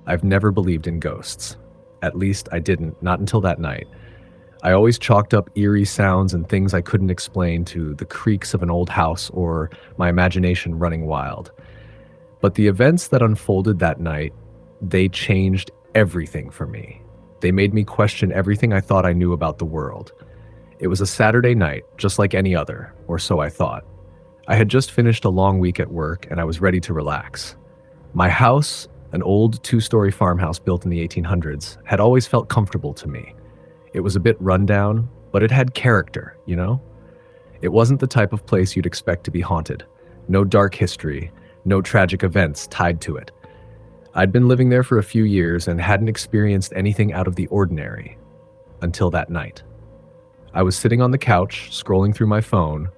I've never believed in ghosts. At least I didn't, not until that night. I always chalked up eerie sounds and things I couldn't explain to the creaks of an old house or my imagination running wild. But the events that unfolded that night, they changed everything for me. They made me question everything I thought I knew about the world. It was a Saturday night, just like any other, or so I thought. I had just finished a long week at work and I was ready to relax. My house, an old two-story farmhouse built in the 1800s, had always felt comfortable to me. It was a bit rundown, but it had character, you know? It wasn't the type of place you'd expect to be haunted. No dark history, no tragic events tied to it. I'd been living there for a few years and hadn't experienced anything out of the ordinary until that night. I was sitting on the couch, scrolling through my phone,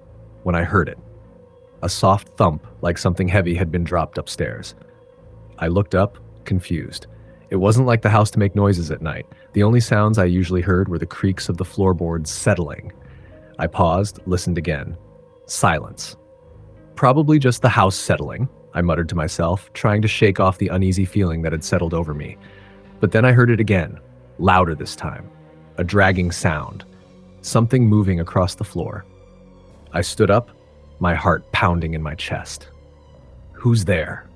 when I heard it. A soft thump, like something heavy had been dropped upstairs. I looked up, confused. It wasn't like the house to make noises at night. The only sounds I usually heard were the creaks of the floorboards settling. I paused, listened again. Silence. Probably just the house settling, I muttered to myself, trying to shake off the uneasy feeling that had settled over me. But then I heard it again, louder this time. A dragging sound. Something moving across the floor. I stood up, my heart pounding in my chest. "Who's there?"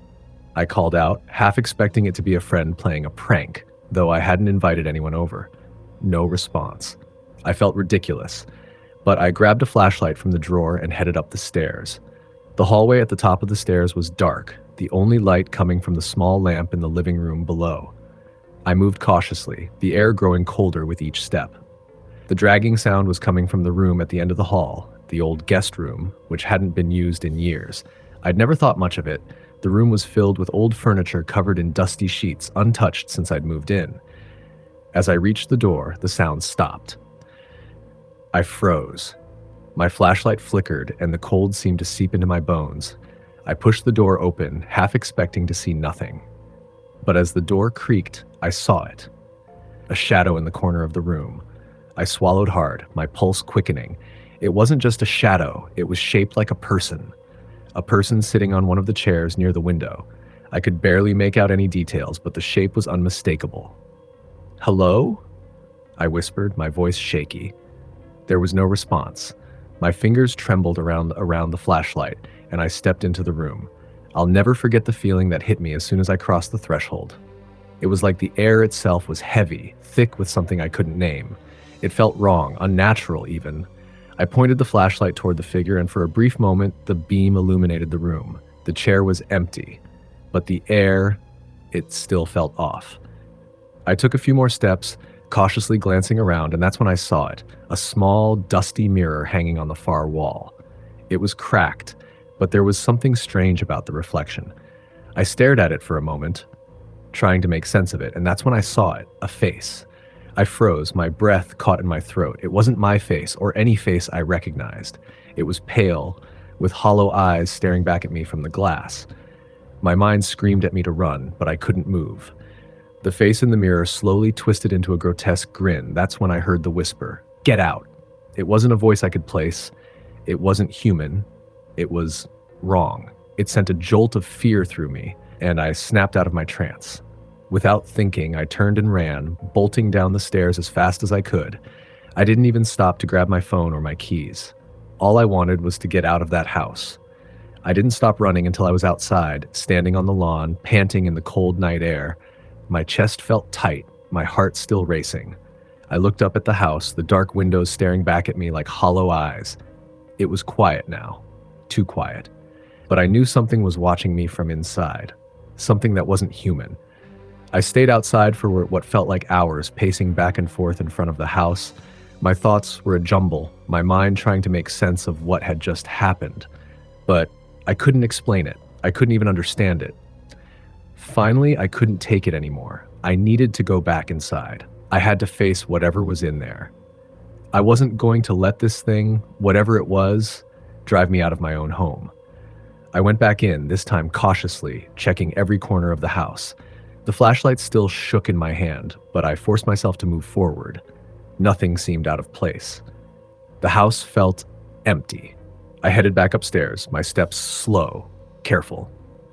I called out, half expecting it to be a friend playing a prank, though I hadn't invited anyone over. No response. I felt ridiculous, but I grabbed a flashlight from the drawer and headed up the stairs. The hallway at the top of the stairs was dark, the only light coming from the small lamp in the living room below. I moved cautiously, the air growing colder with each step. The dragging sound was coming from the room at the end of the hall, the old guest room, which hadn't been used in years. I'd never thought much of it. The room was filled with old furniture covered in dusty sheets, untouched since I'd moved in. As I reached the door, the sound stopped. I froze. My flashlight flickered, and the cold seemed to seep into my bones. I pushed the door open, half expecting to see nothing. But as the door creaked, I saw it. A shadow in the corner of the room. I swallowed hard, my pulse quickening. It wasn't just a shadow, it was shaped like a person. A person sitting on one of the chairs near the window. I could barely make out any details, but the shape was unmistakable. "Hello?" I whispered, my voice shaky. There was no response. My fingers trembled around the flashlight, and I stepped into the room. I'll never forget the feeling that hit me as soon as I crossed the threshold. It was like the air itself was heavy, thick with something I couldn't name. It felt wrong, unnatural even. I pointed the flashlight toward the figure, and for a brief moment, the beam illuminated the room. The chair was empty, but the air, it still felt off. I took a few more steps, cautiously glancing around, and that's when I saw it, a small, dusty mirror hanging on the far wall. It was cracked, but there was something strange about the reflection. I stared at it for a moment, trying to make sense of it, and that's when I saw it, a face. I froze, my breath caught in my throat. It wasn't my face, or any face I recognized. It was pale, with hollow eyes staring back at me from the glass. My mind screamed at me to run, but I couldn't move. The face in the mirror slowly twisted into a grotesque grin. That's when I heard the whisper, "Get out." It wasn't a voice I could place. It wasn't human. It was wrong. It sent a jolt of fear through me, and I snapped out of my trance. Without thinking, I turned and ran, bolting down the stairs as fast as I could. I didn't even stop to grab my phone or my keys. All I wanted was to get out of that house. I didn't stop running until I was outside, standing on the lawn, panting in the cold night air. My chest felt tight, my heart still racing. I looked up at the house, the dark windows staring back at me like hollow eyes. It was quiet now, too quiet. But I knew something was watching me from inside, something that wasn't human. I stayed outside for what felt like hours, pacing back and forth in front of the house. My thoughts were a jumble, my mind trying to make sense of what had just happened. But I couldn't explain it. I couldn't even understand it. Finally, I couldn't take it anymore. I needed to go back inside. I had to face whatever was in there. I wasn't going to let this thing, whatever it was, drive me out of my own home. I went back in, this time cautiously, checking every corner of the house. The flashlight still shook in my hand, but I forced myself to move forward. Nothing seemed out of place. The house felt empty. I headed back upstairs, my steps slow, careful.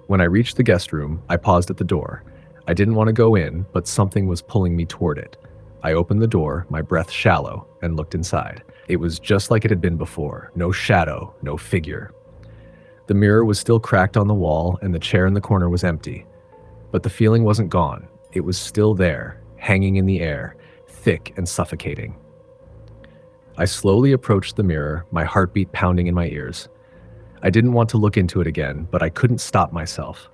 When I reached the guest room, I paused at the door. I didn't want to go in, but something was pulling me toward it. I opened the door, my breath shallow, and looked inside. It was just like it had been before. No shadow, no figure. The mirror was still cracked on the wall, and the chair in the corner was empty. But the feeling wasn't gone. It was still there, hanging in the air, thick and suffocating. I slowly approached the mirror, my heartbeat pounding in my ears. I didn't want to look into it again, but I couldn't stop myself.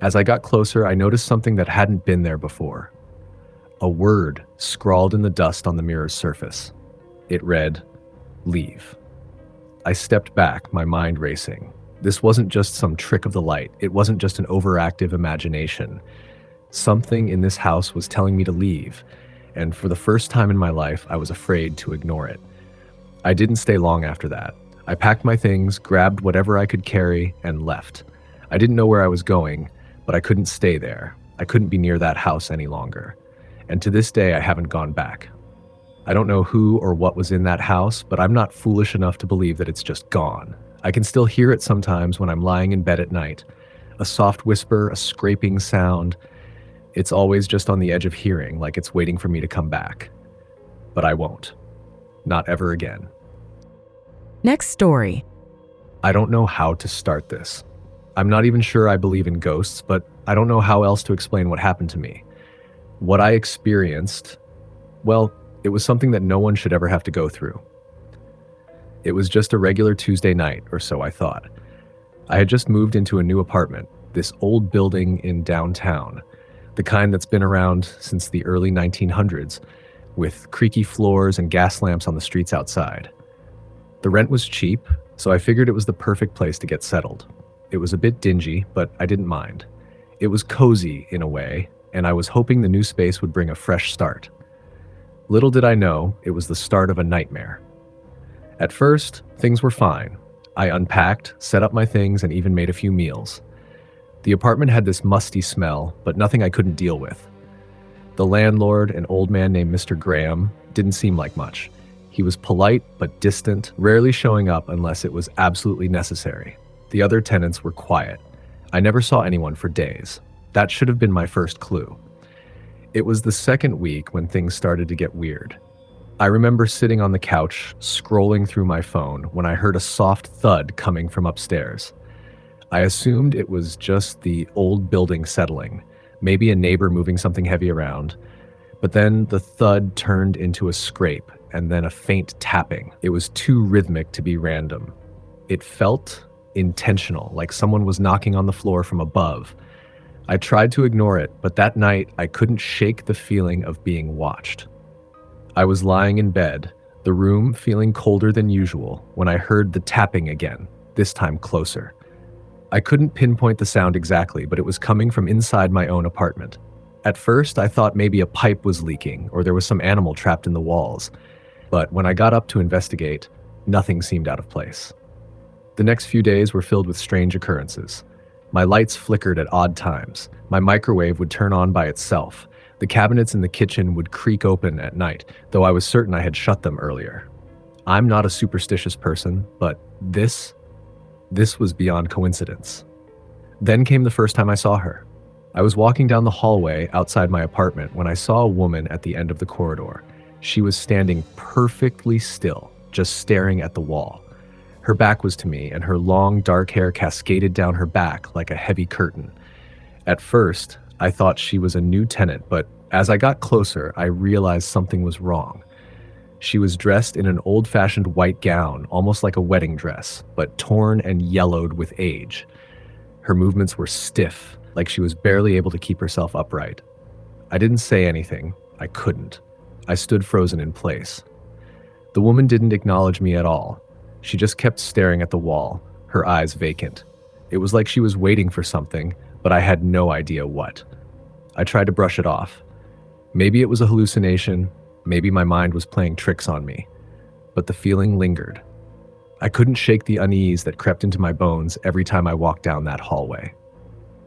As I got closer, I noticed something that hadn't been there before. A word scrawled in the dust on the mirror's surface. It read, "Leave." I stepped back, my mind racing. This wasn't just some trick of the light. It wasn't just an overactive imagination. Something in this house was telling me to leave, and for the first time in my life, I was afraid to ignore it. I didn't stay long after that. I packed my things, grabbed whatever I could carry, and left. I didn't know where I was going, but I couldn't stay there. I couldn't be near that house any longer. And to this day, I haven't gone back. I don't know who or what was in that house, but I'm not foolish enough to believe that it's just gone. I can still hear it sometimes when I'm lying in bed at night. A soft whisper, a scraping sound. It's always just on the edge of hearing, like it's waiting for me to come back. But I won't. Not ever again. Next story. I don't know how to start this. I'm not even sure I believe in ghosts, but I don't know how else to explain what happened to me. What I experienced, well, it was something that no one should ever have to go through. It was just a regular Tuesday night, or so I thought. I had just moved into a new apartment, this old building in downtown, the kind that's been around since the early 1900s, with creaky floors and gas lamps on the streets outside. The rent was cheap, so I figured it was the perfect place to get settled. It was a bit dingy, but I didn't mind. It was cozy in a way, and I was hoping the new space would bring a fresh start. Little did I know, it was the start of a nightmare. At first, things were fine. I unpacked, set up my things, and even made a few meals. The apartment had this musty smell, but nothing I couldn't deal with. The landlord, an old man named Mr. Graham, didn't seem like much. He was polite but distant, rarely showing up unless it was absolutely necessary. The other tenants were quiet. I never saw anyone for days. That should have been my first clue. It was the second week when things started to get weird. I remember sitting on the couch, scrolling through my phone, when I heard a soft thud coming from upstairs. I assumed it was just the old building settling, maybe a neighbor moving something heavy around. But then the thud turned into a scrape, and then a faint tapping. It was too rhythmic to be random. It felt intentional, like someone was knocking on the floor from above. I tried to ignore it, but that night I couldn't shake the feeling of being watched. I was lying in bed, the room feeling colder than usual, when I heard the tapping again, this time closer. I couldn't pinpoint the sound exactly, but it was coming from inside my own apartment. At first, I thought maybe a pipe was leaking or there was some animal trapped in the walls. But when I got up to investigate, nothing seemed out of place. The next few days were filled with strange occurrences. My lights flickered at odd times. My microwave would turn on by itself. The cabinets in the kitchen would creak open at night, though I was certain I had shut them earlier. I'm not a superstitious person, but this was beyond coincidence. Then came the first time I saw her. I was walking down the hallway outside my apartment when I saw a woman at the end of the corridor. She was standing perfectly still, just staring at the wall. Her back was to me, and her long, dark hair cascaded down her back like a heavy curtain. At first, I thought she was a new tenant, but as I got closer, I realized something was wrong. She was dressed in an old-fashioned white gown, almost like a wedding dress, but torn and yellowed with age. Her movements were stiff, like she was barely able to keep herself upright. I didn't say anything. I couldn't. I stood frozen in place. The woman didn't acknowledge me at all. She just kept staring at the wall, her eyes vacant. It was like she was waiting for something, but I had no idea what. I tried to brush it off. Maybe it was a hallucination, maybe my mind was playing tricks on me, but the feeling lingered. I couldn't shake the unease that crept into my bones every time I walked down that hallway.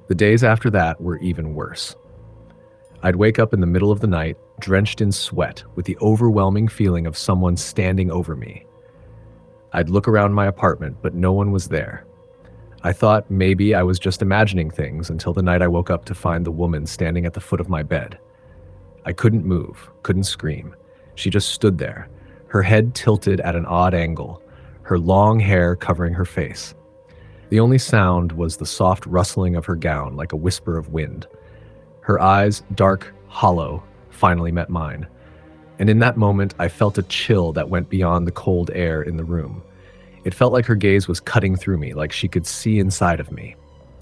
The days after that were even worse. I'd wake up in the middle of the night, drenched in sweat, with the overwhelming feeling of someone standing over me. I'd look around my apartment, but no one was there. I thought maybe I was just imagining things until the night I woke up to find the woman standing at the foot of my bed. I couldn't move, couldn't scream. She just stood there, her head tilted at an odd angle, her long hair covering her face. The only sound was the soft rustling of her gown like a whisper of wind. Her eyes, dark, hollow, finally met mine. And in that moment, I felt a chill that went beyond the cold air in the room. It felt like her gaze was cutting through me, like she could see inside of me.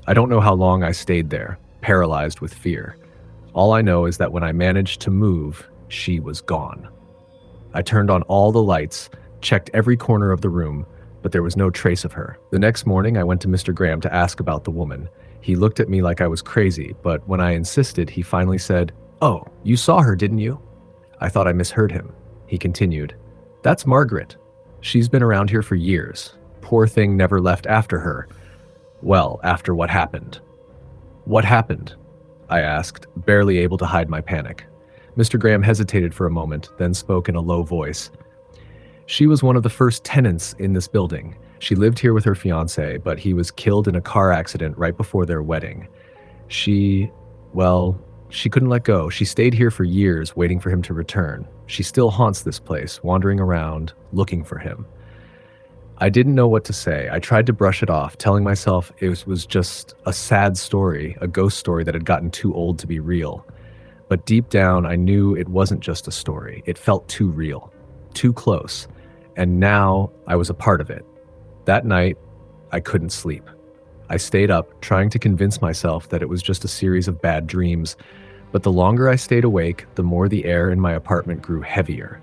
I don't know how long I stayed there, paralyzed with fear. All I know is that when I managed to move, she was gone. I turned on all the lights, checked every corner of the room, but there was no trace of her. The next morning, I went to Mr. Graham to ask about the woman. He looked at me like I was crazy, but when I insisted, he finally said, "Oh, you saw her, didn't you?" I thought I misheard him. He continued, "That's Margaret. She's been around here for years. Poor thing never left after her. Well, after what happened." "What happened?" I asked, barely able to hide my panic. Mr. Graham hesitated for a moment, then spoke in a low voice. "She was one of the first tenants in this building. She lived here with her fiancé, but he was killed in a car accident right before their wedding. Well, she couldn't let go. She stayed here for years, waiting for him to return. She still haunts this place, wandering around, looking for him." I didn't know what to say. I tried to brush it off, telling myself it was just a sad story, a ghost story that had gotten too old to be real. But deep down, I knew it wasn't just a story. It felt too real, too close. And now I was a part of it. That night, I couldn't sleep. I stayed up, trying to convince myself that it was just a series of bad dreams. But the longer I stayed awake, the more the air in my apartment grew heavier.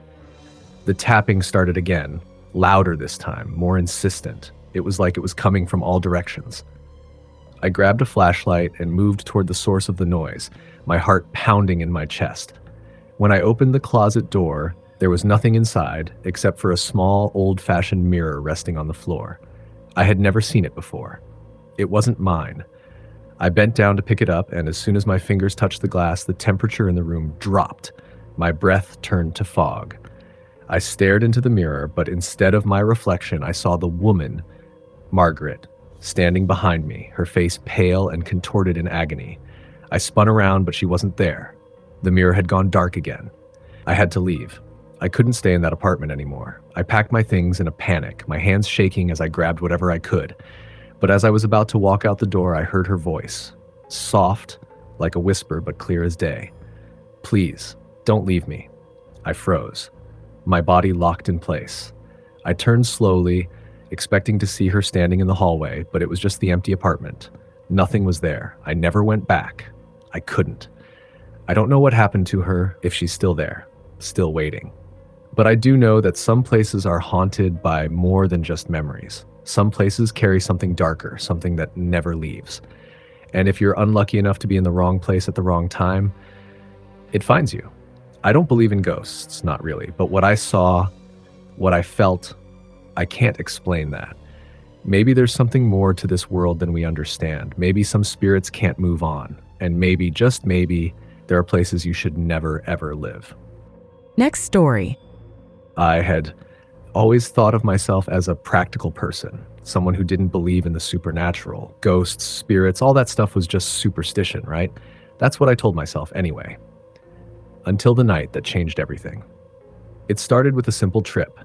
The tapping started again, louder this time, more insistent. It was like it was coming from all directions. I grabbed a flashlight and moved toward the source of the noise, my heart pounding in my chest. When I opened the closet door, there was nothing inside except for a small, old-fashioned mirror resting on the floor. I had never seen it before. It wasn't mine. I bent down to pick it up, and as soon as my fingers touched the glass, the temperature in the room dropped. My breath turned to fog. I stared into the mirror, but instead of my reflection, I saw the woman, Margaret, standing behind me, her face pale and contorted in agony. I spun around, but she wasn't there. The mirror had gone dark again. I had to leave. I couldn't stay in that apartment anymore. I packed my things in a panic, my hands shaking as I grabbed whatever I could. But as I was about to walk out the door, I heard her voice, soft, like a whisper, but clear as day. "Please, don't leave me." I froze. My body locked in place. I turned slowly, expecting to see her standing in the hallway, but it was just the empty apartment. Nothing was there. I never went back. I couldn't. I don't know what happened to her, if she's still there, still waiting. But I do know that some places are haunted by more than just memories. Some places carry something darker, something that never leaves. And if you're unlucky enough to be in the wrong place at the wrong time, it finds you. I don't believe in ghosts, not really, but what I saw, what I felt, I can't explain that. Maybe there's something more to this world than we understand. Maybe some spirits can't move on, and maybe, just maybe, there are places you should never, ever live. Next story. I had always thought of myself as a practical person, someone who didn't believe in the supernatural. Ghosts, spirits, all that stuff was just superstition, right? That's what I told myself anyway. Until the night that changed everything. It started with a simple trip.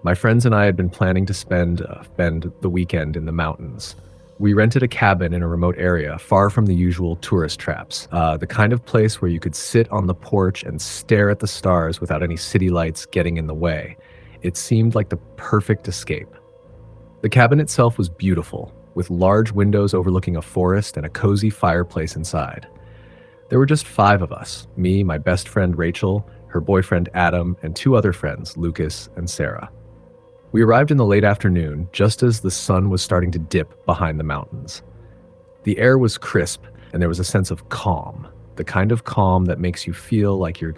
My friends and I had been planning to spend the weekend in the mountains. We rented a cabin in a remote area, far from the usual tourist traps, the kind of place where you could sit on the porch and stare at the stars without any city lights getting in the way. It seemed like the perfect escape. The cabin itself was beautiful, with large windows overlooking a forest and a cozy fireplace inside. There were just 5 of us, me, my best friend Rachel, her boyfriend Adam, and 2 other friends, Lucas and Sarah. We arrived in the late afternoon, just as the sun was starting to dip behind the mountains. The air was crisp, and there was a sense of calm, the kind of calm that makes you feel like you're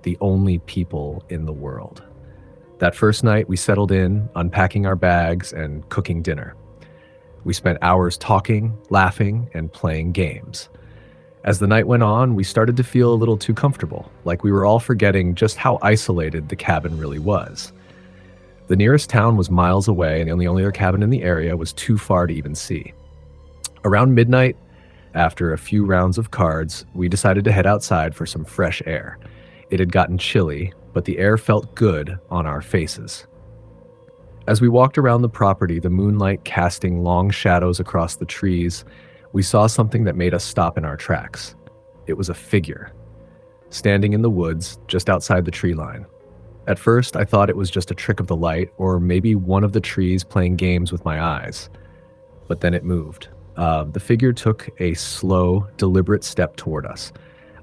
the only people in the world. That first night, we settled in, unpacking our bags and cooking dinner. We spent hours talking, laughing, and playing games. As the night went on, we started to feel a little too comfortable, like we were all forgetting just how isolated the cabin really was. The nearest town was miles away, and the only other cabin in the area was too far to even see. Around midnight, after a few rounds of cards, we decided to head outside for some fresh air. It had gotten chilly, but the air felt good on our faces. As we walked around the property, the moonlight casting long shadows across the trees, we saw something that made us stop in our tracks. It was a figure, standing in the woods just outside the tree line. At first, I thought it was just a trick of the light, or maybe one of the trees playing games with my eyes. But then it moved. The figure took a slow, deliberate step toward us.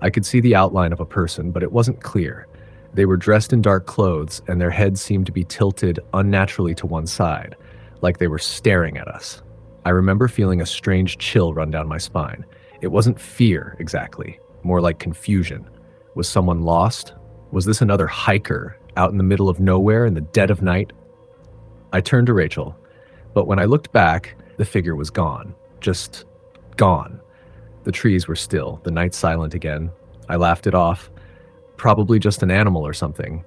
I could see the outline of a person, but it wasn't clear. They were dressed in dark clothes, and their heads seemed to be tilted unnaturally to one side, like they were staring at us. I remember feeling a strange chill run down my spine. It wasn't fear, exactly, more like confusion. Was someone lost? Was this another hiker out in the middle of nowhere in the dead of night? I turned to Rachel, but when I looked back, the figure was gone. Just gone. The trees were still, the night silent again. I laughed it off. Probably just an animal or something,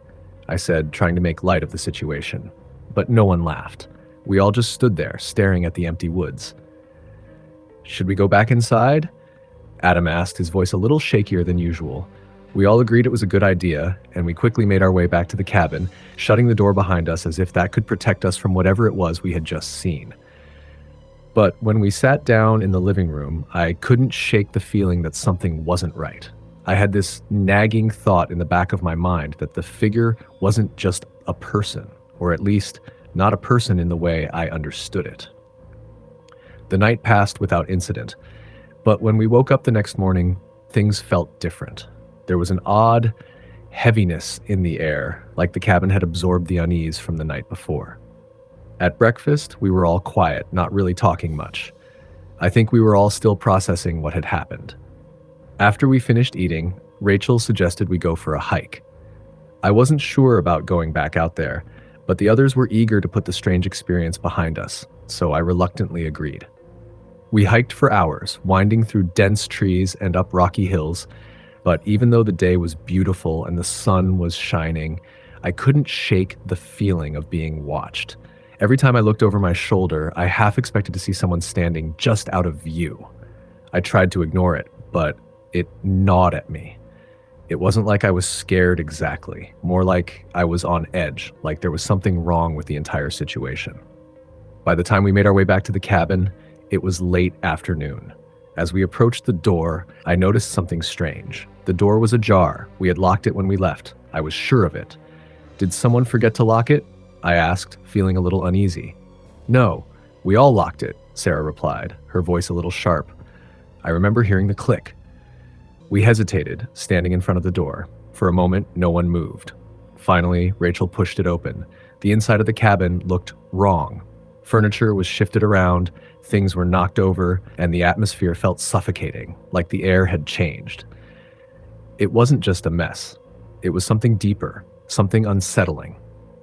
I said, trying to make light of the situation. But no one laughed. We all just stood there, staring at the empty woods. Should we go back inside? Adam asked, his voice a little shakier than usual. We all agreed it was a good idea, and we quickly made our way back to the cabin, shutting the door behind us as if that could protect us from whatever it was we had just seen. But when we sat down in the living room, I couldn't shake the feeling that something wasn't right. I had this nagging thought in the back of my mind that the figure wasn't just a person, or at least not a person in the way I understood it. The night passed without incident, but when we woke up the next morning, things felt different. There was an odd heaviness in the air, like the cabin had absorbed the unease from the night before. At breakfast, we were all quiet, not really talking much. I think we were all still processing what had happened. After we finished eating, Rachel suggested we go for a hike. I wasn't sure about going back out there, but the others were eager to put the strange experience behind us, so I reluctantly agreed. We hiked for hours, winding through dense trees and up rocky hills, but even though the day was beautiful and the sun was shining, I couldn't shake the feeling of being watched. Every time I looked over my shoulder, I half expected to see someone standing just out of view. I tried to ignore it, but it gnawed at me. It wasn't like I was scared exactly, more like I was on edge, like there was something wrong with the entire situation. By the time we made our way back to the cabin, it was late afternoon. As we approached the door, I noticed something strange. The door was ajar. We had locked it when we left. I was sure of it. Did someone forget to lock it? I asked, feeling a little uneasy. No, we all locked it, Sarah replied, her voice a little sharp. I remember hearing the click. We hesitated, standing in front of the door. For a moment, no one moved. Finally, Rachel pushed it open. The inside of the cabin looked wrong. Furniture was shifted around, things were knocked over, and the atmosphere felt suffocating, like the air had changed. It wasn't just a mess. It was something deeper, something unsettling.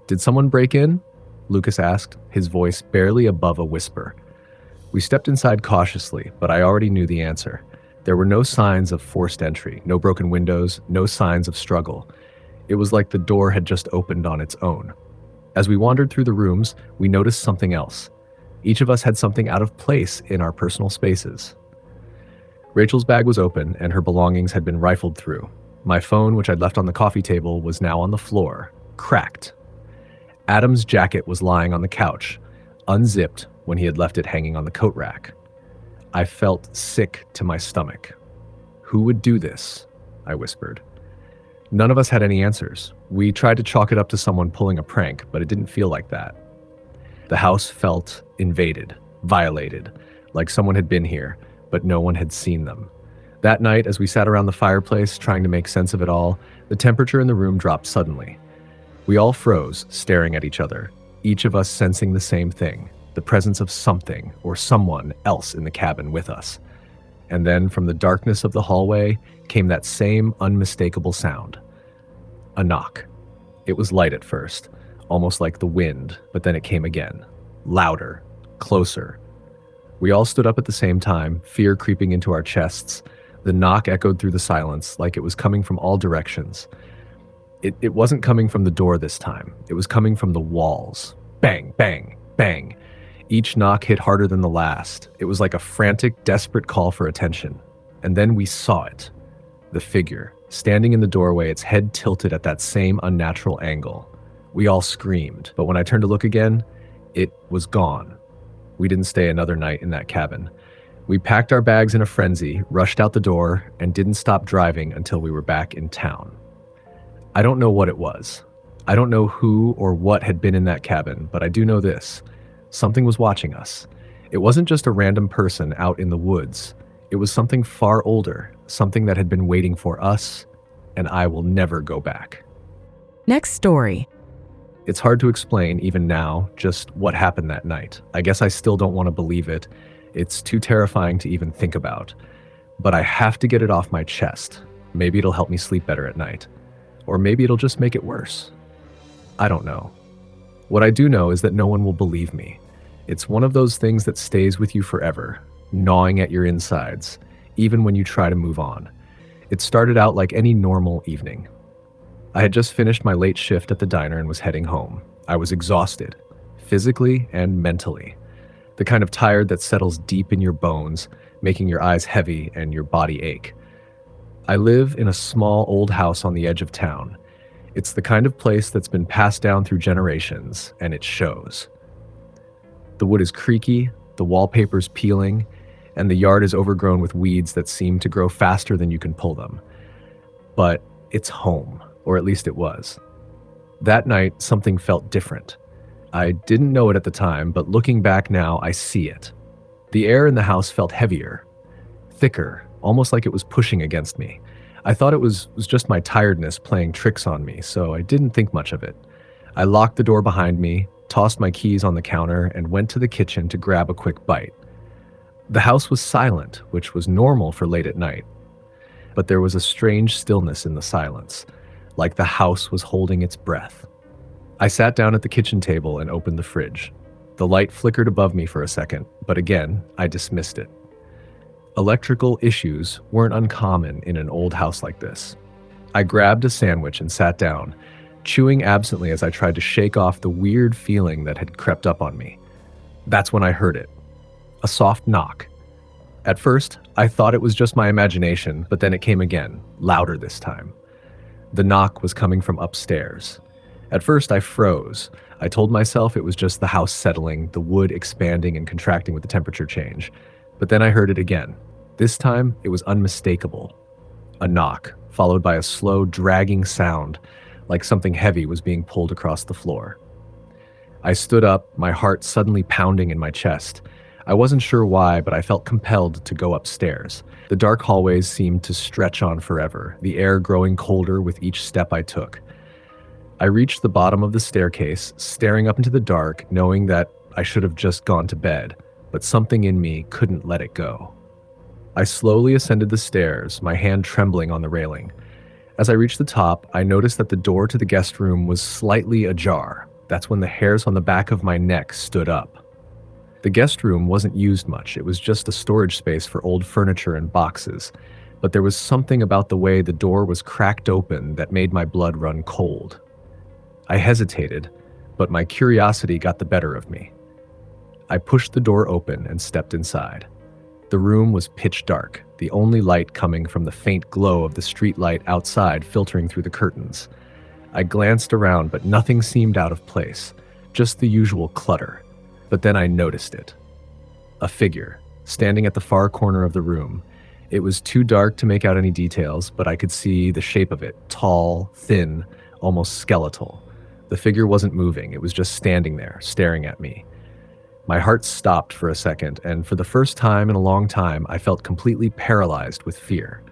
Did someone break in? Lucas asked, his voice barely above a whisper. We stepped inside cautiously, but I already knew the answer. There were no signs of forced entry, no broken windows, no signs of struggle. It was like the door had just opened on its own. As we wandered through the rooms, we noticed something else. Each of us had something out of place in our personal spaces. Rachel's bag was open, and her belongings had been rifled through. My phone, which I'd left on the coffee table, was now on the floor, cracked. Adam's jacket was lying on the couch, unzipped when he had left it hanging on the coat rack. I felt sick to my stomach. Who would do this? I whispered. None of us had any answers. We tried to chalk it up to someone pulling a prank, but it didn't feel like that. The house felt invaded, violated, like someone had been here, but no one had seen them. That night, as we sat around the fireplace trying to make sense of it all, the temperature in the room dropped suddenly. We all froze, staring at each other, each of us sensing the same thing, the presence of something or someone else in the cabin with us. And then from the darkness of the hallway came that same unmistakable sound. A knock. It was light at first, almost like the wind, but then it came again, louder, closer. We all stood up at the same time, fear creeping into our chests. The knock echoed through the silence, like it was coming from all directions. It wasn't coming from the door this time. It was coming from the walls. Bang, bang, bang. Each knock hit harder than the last. It was like a frantic, desperate call for attention. And then we saw it. The figure, standing in the doorway, its head tilted at that same unnatural angle. We all screamed, but when I turned to look again, it was gone. We didn't stay another night in that cabin. We packed our bags in a frenzy, rushed out the door, and didn't stop driving until we were back in town. I don't know what it was. I don't know who or what had been in that cabin, but I do know this. Something was watching us. It wasn't just a random person out in the woods. It was something far older, something that had been waiting for us, and I will never go back. Next story. It's hard to explain, even now, just what happened that night. I guess I still don't want to believe it. It's too terrifying to even think about. But I have to get it off my chest. Maybe it'll help me sleep better at night. Or maybe it'll just make it worse. I don't know. What I do know is that no one will believe me. It's one of those things that stays with you forever, gnawing at your insides, even when you try to move on. It started out like any normal evening. I had just finished my late shift at the diner and was heading home. I was exhausted, physically and mentally. The kind of tired that settles deep in your bones, making your eyes heavy and your body ache. I live in a small old house on the edge of town. It's the kind of place that's been passed down through generations, and it shows. The wood is creaky, the wallpaper's peeling, and the yard is overgrown with weeds that seem to grow faster than you can pull them. But it's home, or at least it was. That night, something felt different. I didn't know it at the time, but looking back now, I see it. The air in the house felt heavier, thicker, almost like it was pushing against me. I thought it was just my tiredness playing tricks on me, so I didn't think much of it. I locked the door behind me, tossed my keys on the counter, and went to the kitchen to grab a quick bite. The house was silent, which was normal for late at night. But there was a strange stillness in the silence, like the house was holding its breath. I sat down at the kitchen table and opened the fridge. The light flickered above me for a second, but again, I dismissed it. Electrical issues weren't uncommon in an old house like this. I grabbed a sandwich and sat down, chewing absently as I tried to shake off the weird feeling that had crept up on me. That's when I heard it. A soft knock. At first, I thought it was just my imagination, but then it came again, louder this time. The knock was coming from upstairs. At first, I froze. I told myself it was just the house settling, the wood expanding and contracting with the temperature change. But then I heard it again. This time, it was unmistakable. A knock, followed by a slow, dragging sound, like something heavy was being pulled across the floor. I stood up, my heart suddenly pounding in my chest. I wasn't sure why, but I felt compelled to go upstairs. The dark hallways seemed to stretch on forever, the air growing colder with each step I took. I reached the bottom of the staircase, staring up into the dark, knowing that I should have just gone to bed, but something in me couldn't let it go. I slowly ascended the stairs, my hand trembling on the railing. As I reached the top, I noticed that the door to the guest room was slightly ajar. That's when the hairs on the back of my neck stood up. The guest room wasn't used much. It was just a storage space for old furniture and boxes. But there was something about the way the door was cracked open that made my blood run cold. I hesitated, but my curiosity got the better of me. I pushed the door open and stepped inside. The room was pitch dark, the only light coming from the faint glow of the street light outside filtering through the curtains. I glanced around, but nothing seemed out of place, just the usual clutter. But then I noticed it. A figure, standing at the far corner of the room. It was too dark to make out any details, but I could see the shape of it, tall, thin, almost skeletal. The figure wasn't moving, it was just standing there, staring at me. My heart stopped for a second, and for the first time in a long time, I felt completely paralyzed with fear.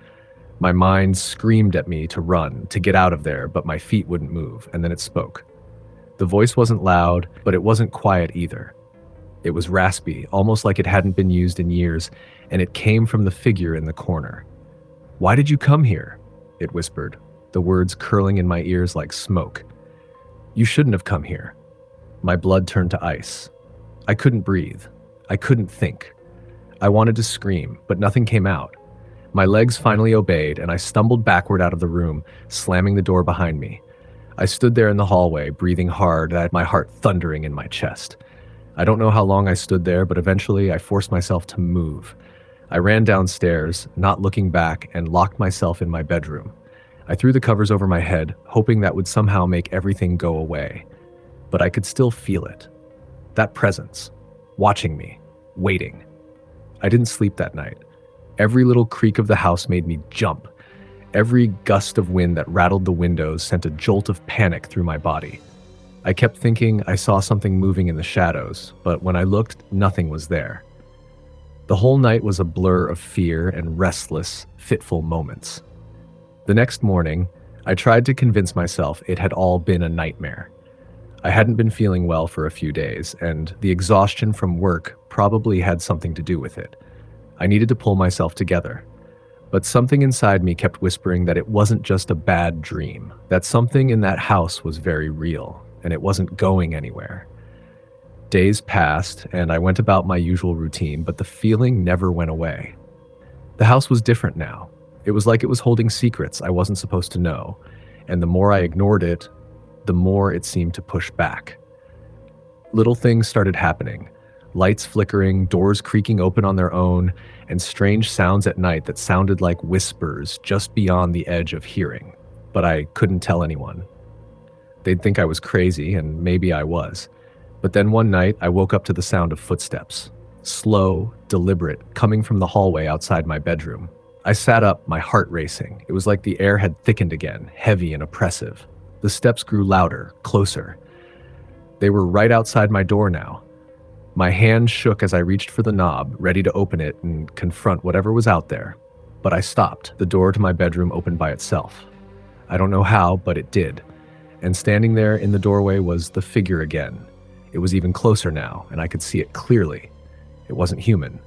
My mind screamed at me to run, to get out of there, but my feet wouldn't move, and then it spoke. The voice wasn't loud, but it wasn't quiet either. It was raspy, almost like it hadn't been used in years, and it came from the figure in the corner. "Why did you come here?" it whispered, the words curling in my ears like smoke. "You shouldn't have come here." My blood turned to ice. I couldn't breathe. I couldn't think. I wanted to scream, but nothing came out. My legs finally obeyed, and I stumbled backward out of the room, slamming the door behind me. I stood there in the hallway, breathing hard, my heart thundering in my chest. I don't know how long I stood there, but eventually I forced myself to move. I ran downstairs, not looking back, and locked myself in my bedroom. I threw the covers over my head, hoping that would somehow make everything go away. But I could still feel it. That presence, watching me, waiting. I didn't sleep that night. Every little creak of the house made me jump. Every gust of wind that rattled the windows sent a jolt of panic through my body. I kept thinking I saw something moving in the shadows, but when I looked, nothing was there. The whole night was a blur of fear and restless, fitful moments. The next morning, I tried to convince myself it had all been a nightmare. I hadn't been feeling well for a few days, and the exhaustion from work probably had something to do with it. I needed to pull myself together. But something inside me kept whispering that it wasn't just a bad dream, that something in that house was very real, and it wasn't going anywhere. Days passed, and I went about my usual routine, but the feeling never went away. The house was different now. It was like it was holding secrets I wasn't supposed to know, and the more I ignored it, the more it seemed to push back. Little things started happening. Lights flickering, doors creaking open on their own, and strange sounds at night that sounded like whispers just beyond the edge of hearing. But I couldn't tell anyone. They'd think I was crazy, and maybe I was. But then one night, I woke up to the sound of footsteps. Slow, deliberate, coming from the hallway outside my bedroom. I sat up, my heart racing. It was like the air had thickened again, heavy and oppressive. The steps grew louder, closer. They were right outside my door now. My hand shook as I reached for the knob, ready to open it and confront whatever was out there. But I stopped. The door to my bedroom opened by itself. I don't know how, but it did. And standing there in the doorway was the figure again. It was even closer now, and I could see it clearly. It wasn't human.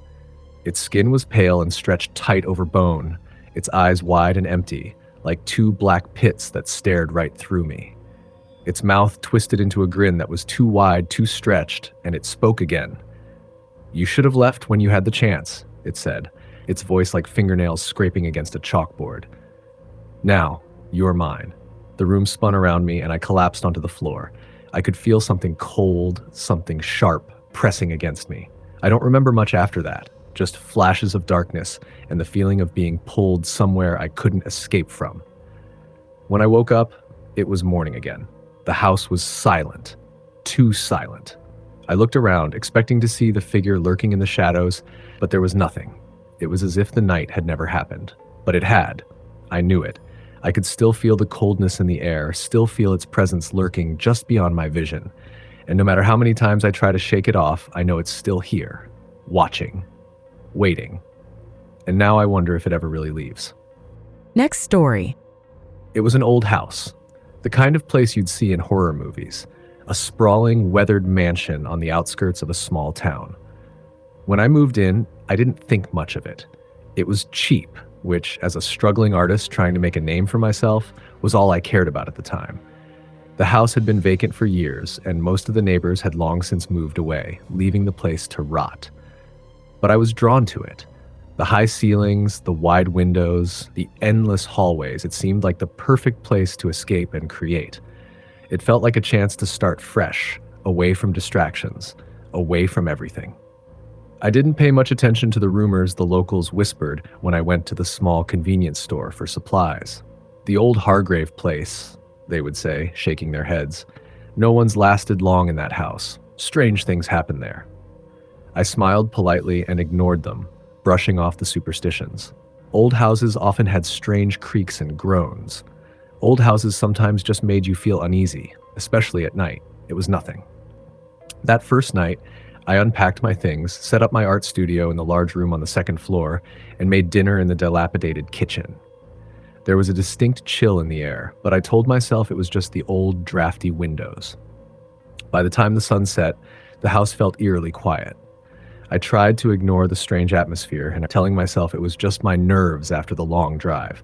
Its skin was pale and stretched tight over bone, its eyes wide and empty, like two black pits that stared right through me. Its mouth twisted into a grin that was too wide, too stretched, and it spoke again. "You should have left when you had the chance," it said, its voice like fingernails scraping against a chalkboard. "Now, you're mine." The room spun around me, and I collapsed onto the floor. I could feel something cold, something sharp, pressing against me. I don't remember much after that, just flashes of darkness and the feeling of being pulled somewhere I couldn't escape from. When I woke up, it was morning again. The house was silent, too silent. I looked around, expecting to see the figure lurking in the shadows, but there was nothing. It was as if the night had never happened. But it had. I knew it. I could still feel the coldness in the air, still feel its presence lurking just beyond my vision. And no matter how many times I try to shake it off, I know it's still here, watching, waiting. And now I wonder if it ever really leaves. Next story. It was an old house, the kind of place you'd see in horror movies, a sprawling, weathered mansion on the outskirts of a small town. When I moved in, I didn't think much of it. It was cheap, which, as a struggling artist trying to make a name for myself, was all I cared about at the time. The house had been vacant for years, and most of the neighbors had long since moved away, leaving the place to rot. But I was drawn to it. The high ceilings, the wide windows, the endless hallways, it seemed like the perfect place to escape and create. It felt like a chance to start fresh, away from distractions, away from everything. I didn't pay much attention to the rumors the locals whispered when I went to the small convenience store for supplies. "The old Hargrave place," they would say, shaking their heads. "No one's lasted long in that house. Strange things happen there." I smiled politely and ignored them, brushing off the superstitions. Old houses often had strange creaks and groans. Old houses sometimes just made you feel uneasy, especially at night. It was nothing. That first night, I unpacked my things, set up my art studio in the large room on the second floor, and made dinner in the dilapidated kitchen. There was a distinct chill in the air, but I told myself it was just the old, drafty windows. By the time the sun set, the house felt eerily quiet. I tried to ignore the strange atmosphere and telling myself it was just my nerves after the long drive.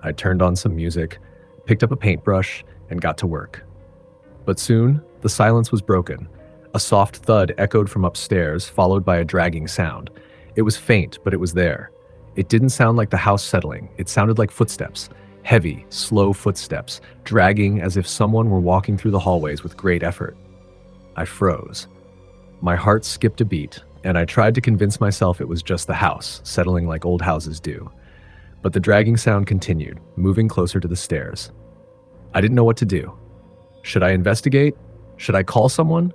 I turned on some music, picked up a paintbrush, and got to work. But soon, the silence was broken. A soft thud echoed from upstairs, followed by a dragging sound. It was faint, but it was there. It didn't sound like the house settling. It sounded like footsteps. Heavy, slow footsteps, dragging as if someone were walking through the hallways with great effort. I froze. My heart skipped a beat, and I tried to convince myself it was just the house, settling like old houses do. But the dragging sound continued, moving closer to the stairs. I didn't know what to do. Should I investigate? Should I call someone?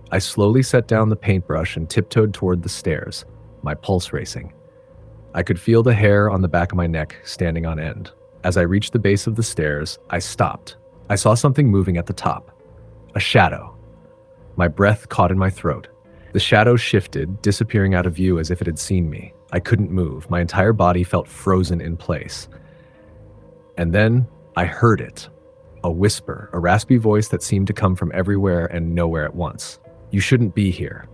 I slowly set down the paintbrush and tiptoed toward the stairs, my pulse racing. I could feel the hair on the back of my neck standing on end. As I reached the base of the stairs, I stopped. I saw something moving at the top. A shadow. My breath caught in my throat. The shadow shifted, disappearing out of view as if it had seen me. I couldn't move. My entire body felt frozen in place. And then I heard it. A whisper, a raspy voice that seemed to come from everywhere and nowhere at once. You shouldn't be here.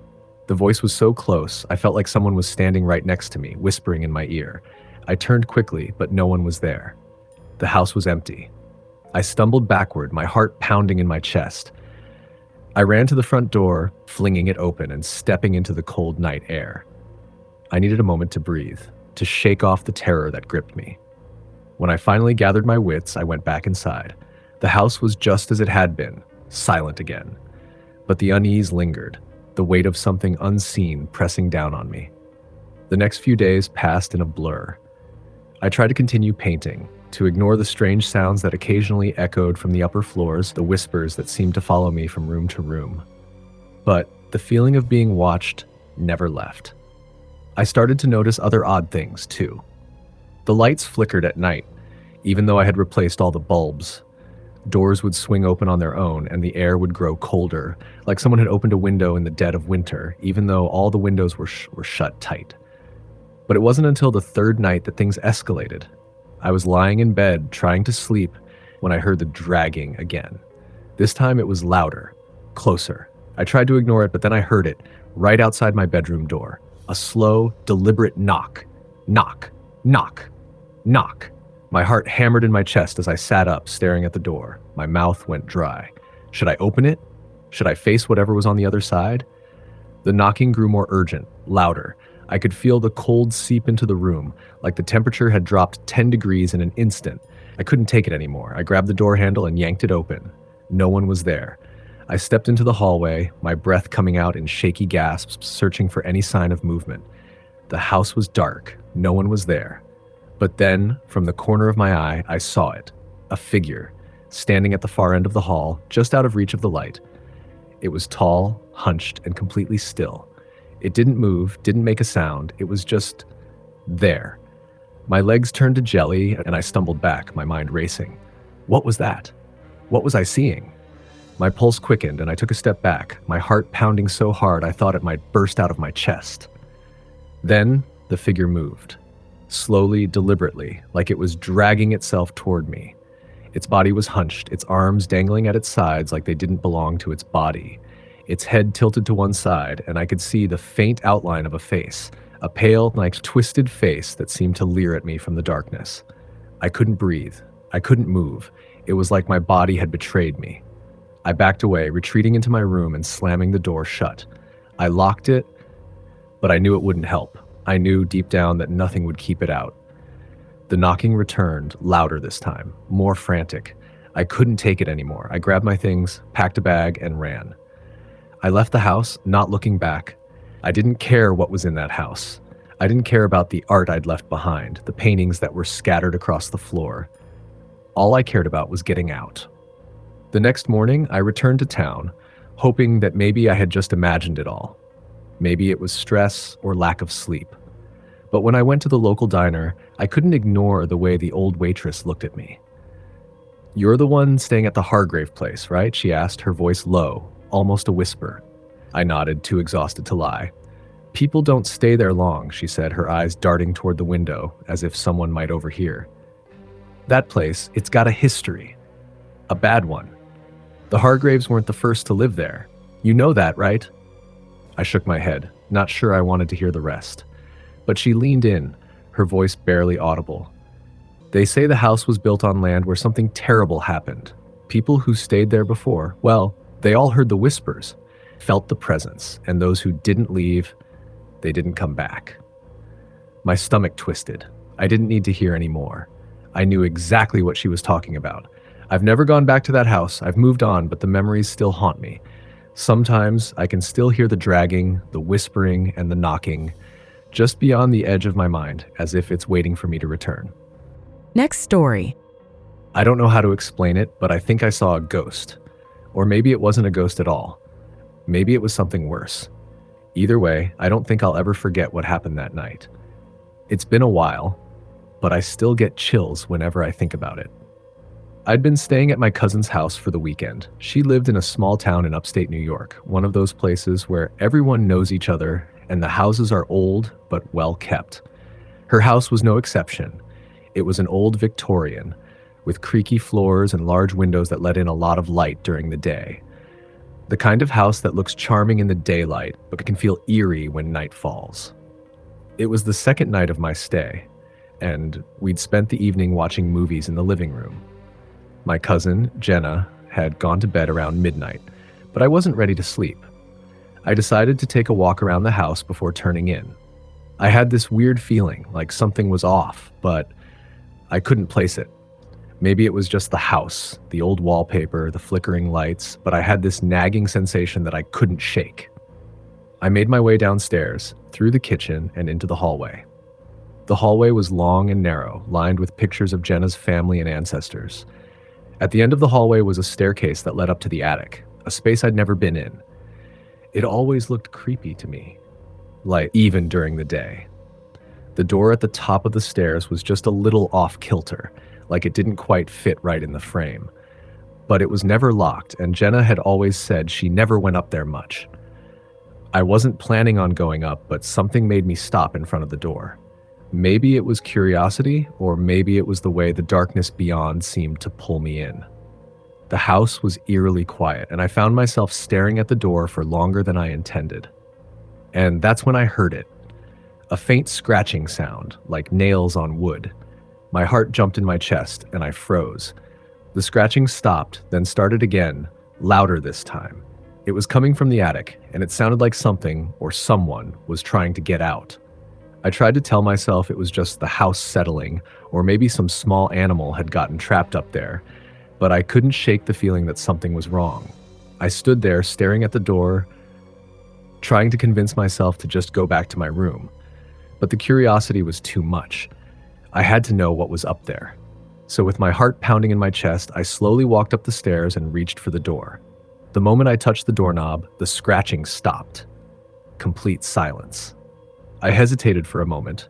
The voice was so close, I felt like someone was standing right next to me, whispering in my ear. I turned quickly, but no one was there. The house was empty. I stumbled backward, my heart pounding in my chest. I ran to the front door, flinging it open and stepping into the cold night air. I needed a moment to breathe, to shake off the terror that gripped me. When I finally gathered my wits, I went back inside. The house was just as it had been, silent again. But the unease lingered, the weight of something unseen pressing down on me. The next few days passed in a blur. I tried to continue painting, to ignore the strange sounds that occasionally echoed from the upper floors, the whispers that seemed to follow me from room to room. But the feeling of being watched never left. I started to notice other odd things, too. The lights flickered at night, even though I had replaced all the bulbs. Doors would swing open on their own, and the air would grow colder, like someone had opened a window in the dead of winter, even though all the windows were shut tight. But it wasn't until the third night that things escalated. I was lying in bed, trying to sleep, when I heard the dragging again. This time it was louder, closer. I tried to ignore it, but then I heard it, right outside my bedroom door. A slow, deliberate knock. Knock. Knock. Knock. My heart hammered in my chest as I sat up, staring at the door. My mouth went dry. Should I open it? Should I face whatever was on the other side? The knocking grew more urgent, louder. I could feel the cold seep into the room, like the temperature had dropped 10 degrees in an instant. I couldn't take it anymore. I grabbed the door handle and yanked it open. No one was there. I stepped into the hallway, my breath coming out in shaky gasps, searching for any sign of movement. The house was dark. No one was there. But then, from the corner of my eye, I saw it. A figure, standing at the far end of the hall, just out of reach of the light. It was tall, hunched, and completely still. It didn't move, didn't make a sound. It was just there. My legs turned to jelly, and I stumbled back, my mind racing. What was that? What was I seeing? My pulse quickened, and I took a step back, my heart pounding so hard I thought it might burst out of my chest. Then, the figure moved. Slowly, deliberately, like it was dragging itself toward me. Its body was hunched, its arms dangling at its sides like they didn't belong to its body. Its head tilted to one side, and I could see the faint outline of a face, a pale, like twisted face that seemed to leer at me from the darkness. I couldn't breathe. I couldn't move. It was like my body had betrayed me. I backed away, retreating into my room and slamming the door shut. I locked it, but I knew it wouldn't help. I knew deep down that nothing would keep it out. The knocking returned, louder this time, more frantic. I couldn't take it anymore. I grabbed my things, packed a bag, and ran. I left the house, not looking back. I didn't care what was in that house. I didn't care about the art I'd left behind, the paintings that were scattered across the floor. All I cared about was getting out. The next morning, I returned to town, hoping that maybe I had just imagined it all. Maybe it was stress or lack of sleep. But when I went to the local diner, I couldn't ignore the way the old waitress looked at me. "You're the one staying at the Hargrave place, right?" she asked, her voice low, almost a whisper. I nodded, too exhausted to lie. "People don't stay there long," she said, her eyes darting toward the window, as if someone might overhear. "That place, it's got a history. A bad one. The Hargraves weren't the first to live there. You know that, right?" I shook my head, not sure I wanted to hear the rest. But she leaned in, her voice barely audible. "They say the house was built on land where something terrible happened. People who stayed there before, well, they all heard the whispers, felt the presence, and those who didn't leave, they didn't come back." My stomach twisted. I didn't need to hear any more. I knew exactly what she was talking about. I've never gone back to that house. I've moved on, but the memories still haunt me. Sometimes I can still hear the dragging, the whispering, and the knocking just beyond the edge of my mind, as if it's waiting for me to return. Next story. I don't know how to explain it, but I think I saw a ghost. Or maybe it wasn't a ghost at all. Maybe it was something worse. Either way, I don't think I'll ever forget what happened that night. It's been a while, but I still get chills whenever I think about it. I'd been staying at my cousin's house for the weekend. She lived in a small town in upstate New York, one of those places where everyone knows each other and the houses are old but well kept. Her house was no exception. It was an old Victorian, with creaky floors and large windows that let in a lot of light during the day. The kind of house that looks charming in the daylight, but can feel eerie when night falls. It was the second night of my stay, and we'd spent the evening watching movies in the living room. My cousin, Jenna, had gone to bed around midnight, but I wasn't ready to sleep. I decided to take a walk around the house before turning in. I had this weird feeling like something was off, but I couldn't place it. Maybe it was just the house, the old wallpaper, the flickering lights, but I had this nagging sensation that I couldn't shake. I made my way downstairs, through the kitchen, and into the hallway. The hallway was long and narrow, lined with pictures of Jenna's family and ancestors. At the end of the hallway was a staircase that led up to the attic, a space I'd never been in. It always looked creepy to me, like even during the day. The door at the top of the stairs was just a little off-kilter, like it didn't quite fit right in the frame. But it was never locked, and Jenna had always said she never went up there much. I wasn't planning on going up, but something made me stop in front of the door. Maybe it was curiosity, or maybe it was the way the darkness beyond seemed to pull me in. The house was eerily quiet, and I found myself staring at the door for longer than I intended. And that's when I heard it. A faint scratching sound, like nails on wood. My heart jumped in my chest, and I froze. The scratching stopped, then started again, louder this time. It was coming from the attic, and it sounded like something, or someone, was trying to get out. I tried to tell myself it was just the house settling, or maybe some small animal had gotten trapped up there, but I couldn't shake the feeling that something was wrong. I stood there staring at the door, trying to convince myself to just go back to my room. But the curiosity was too much. I had to know what was up there. So with my heart pounding in my chest, I slowly walked up the stairs and reached for the door. The moment I touched the doorknob, the scratching stopped. Complete silence. I hesitated for a moment,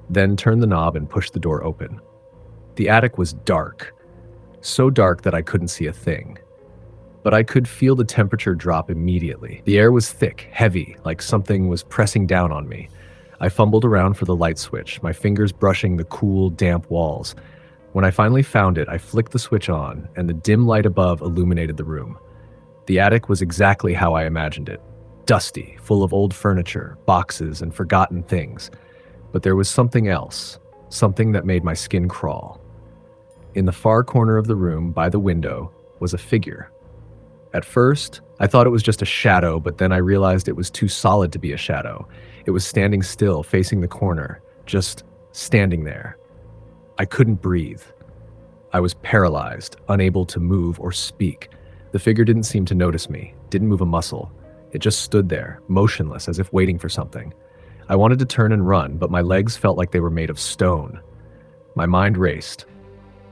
then turned the knob and pushed the door open. The attic was dark, so dark that I couldn't see a thing. But I could feel the temperature drop immediately. The air was thick, heavy, like something was pressing down on me. I fumbled around for the light switch, my fingers brushing the cool, damp walls. When I finally found it, I flicked the switch on, and the dim light above illuminated the room. The attic was exactly how I imagined it. Dusty, full of old furniture, boxes, and forgotten things. But there was something else, something that made my skin crawl. In the far corner of the room, by the window, was a figure. At first, I thought it was just a shadow, but then I realized it was too solid to be a shadow. It was standing still, facing the corner, just standing there. I couldn't breathe. I was paralyzed, unable to move or speak. The figure didn't seem to notice me, didn't move a muscle. It just stood there, motionless, as if waiting for something. I wanted to turn and run, but my legs felt like they were made of stone. My mind raced.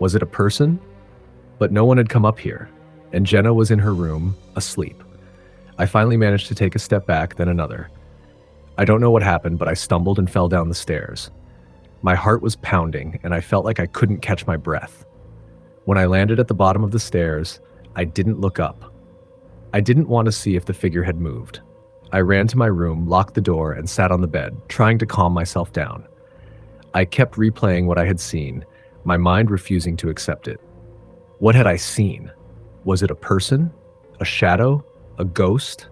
Was it a person? But no one had come up here, and Jenna was in her room, asleep. I finally managed to take a step back, then another. I don't know what happened, but I stumbled and fell down the stairs. My heart was pounding, and I felt like I couldn't catch my breath. When I landed at the bottom of the stairs, I didn't look up. I didn't want to see if the figure had moved. I ran to my room, locked the door, and sat on the bed, trying to calm myself down. I kept replaying what I had seen, my mind refusing to accept it. What had I seen? Was it a person? A shadow? A ghost?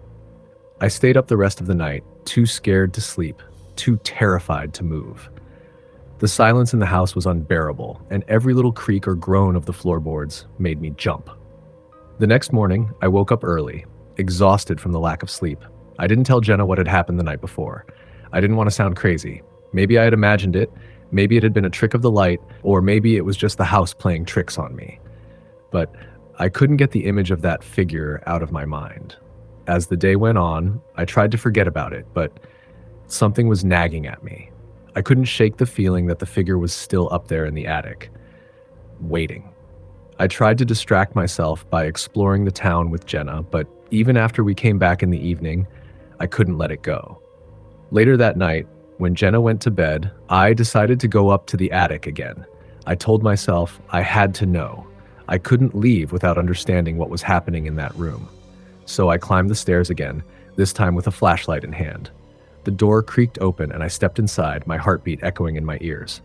I stayed up the rest of the night, too scared to sleep, too terrified to move. The silence in the house was unbearable, and every little creak or groan of the floorboards made me jump. The next morning, I woke up early, exhausted from the lack of sleep. I didn't tell Jenna what had happened the night before. I didn't want to sound crazy. Maybe I had imagined it, maybe it had been a trick of the light, or maybe it was just the house playing tricks on me. But I couldn't get the image of that figure out of my mind. As the day went on, I tried to forget about it, but something was nagging at me. I couldn't shake the feeling that the figure was still up there in the attic, waiting. I tried to distract myself by exploring the town with Jenna, but even after we came back in the evening, I couldn't let it go. Later that night, when Jenna went to bed, I decided to go up to the attic again. I told myself I had to know. I couldn't leave without understanding what was happening in that room. So I climbed the stairs again, this time with a flashlight in hand. The door creaked open and I stepped inside, my heartbeat echoing in my ears.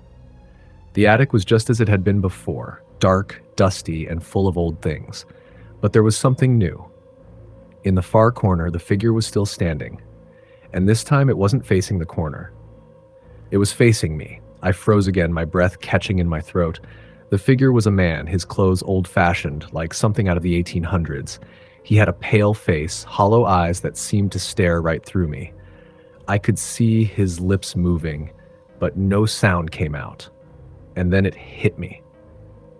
The attic was just as it had been before, dark, dusty, and full of old things. But there was something new. In the far corner, the figure was still standing. And this time it wasn't facing the corner. It was facing me. I froze again, my breath catching in my throat. The figure was a man, his clothes old-fashioned, like something out of the 1800s. He had a pale face, hollow eyes that seemed to stare right through me. I could see his lips moving, but no sound came out. And then it hit me.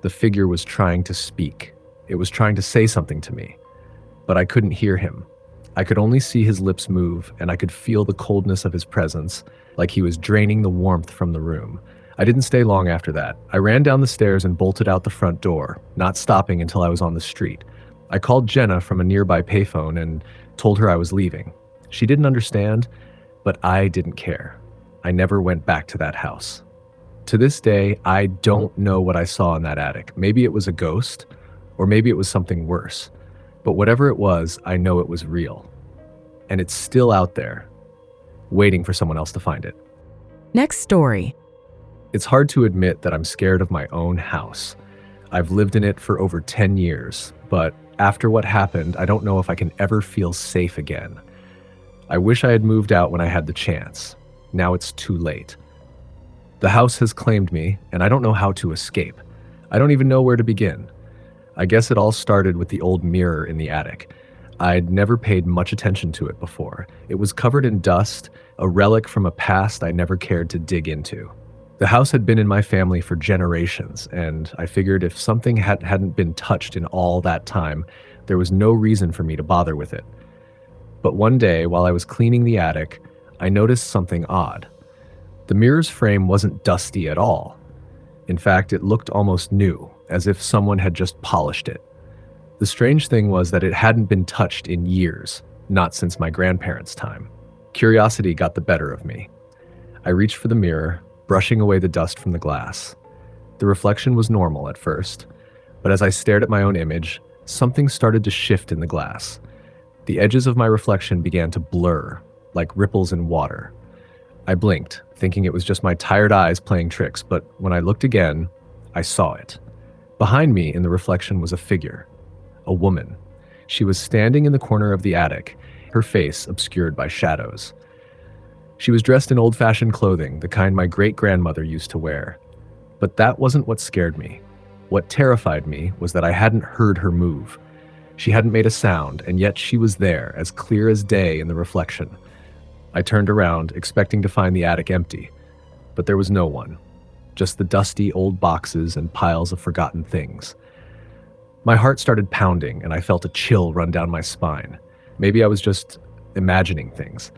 The figure was trying to speak. It was trying to say something to me, but I couldn't hear him. I could only see his lips move, and I could feel the coldness of his presence, like he was draining the warmth from the room. I didn't stay long after that. I ran down the stairs and bolted out the front door, not stopping until I was on the street. I called Jenna from a nearby payphone and told her I was leaving. She didn't understand, but I didn't care. I never went back to that house. To this day, I don't know what I saw in that attic. Maybe it was a ghost, or maybe it was something worse. But whatever it was, I know it was real. And it's still out there, waiting for someone else to find it. Next story. It's hard to admit that I'm scared of my own house. I've lived in it for over 10 years, but after what happened, I don't know if I can ever feel safe again. I wish I had moved out when I had the chance. Now it's too late. The house has claimed me, and I don't know how to escape. I don't even know where to begin. I guess it all started with the old mirror in the attic. I'd never paid much attention to it before. It was covered in dust, a relic from a past I never cared to dig into. The house had been in my family for generations, and I figured if something hadn't been touched in all that time, there was no reason for me to bother with it. But one day, while I was cleaning the attic, I noticed something odd. The mirror's frame wasn't dusty at all. In fact, it looked almost new, as if someone had just polished it. The strange thing was that it hadn't been touched in years, not since my grandparents' time. Curiosity got the better of me. I reached for the mirror, brushing away the dust from the glass. The reflection was normal at first, but as I stared at my own image, something started to shift in the glass. The edges of my reflection began to blur, like ripples in water. I blinked, thinking it was just my tired eyes playing tricks, but when I looked again, I saw it. Behind me in the reflection was a figure, a woman. She was standing in the corner of the attic, her face obscured by shadows. She was dressed in old-fashioned clothing, the kind my great-grandmother used to wear. But that wasn't what scared me. What terrified me was that I hadn't heard her move. She hadn't made a sound, and yet she was there, as clear as day in the reflection. I turned around, expecting to find the attic empty, but there was no one. Just the dusty old boxes and piles of forgotten things. My heart started pounding, and I felt a chill run down my spine. Maybe I was just imagining things.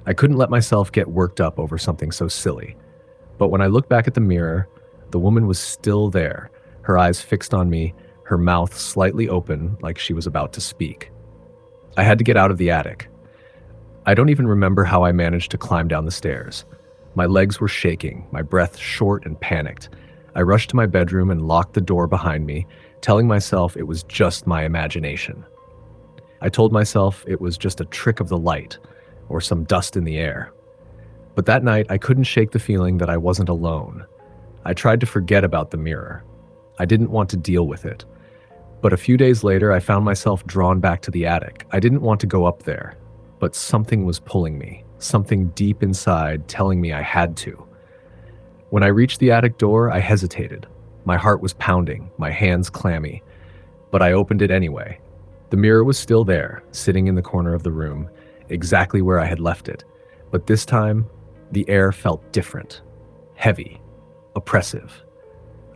I couldn't let myself get worked up over something so silly. But when I looked back at the mirror, the woman was still there, her eyes fixed on me, her mouth slightly open like she was about to speak. I had to get out of the attic. I don't even remember how I managed to climb down the stairs. My legs were shaking, my breath short and panicked. I rushed to my bedroom and locked the door behind me, telling myself it was just my imagination. I told myself it was just a trick of the light, or some dust in the air. But that night, I couldn't shake the feeling that I wasn't alone. I tried to forget about the mirror. I didn't want to deal with it. But a few days later, I found myself drawn back to the attic. I didn't want to go up there, but something was pulling me, something deep inside telling me I had to. When I reached the attic door, I hesitated. My heart was pounding, my hands clammy, but I opened it anyway. The mirror was still there, sitting in the corner of the room, exactly where I had left it. But this time, the air felt different, heavy, oppressive.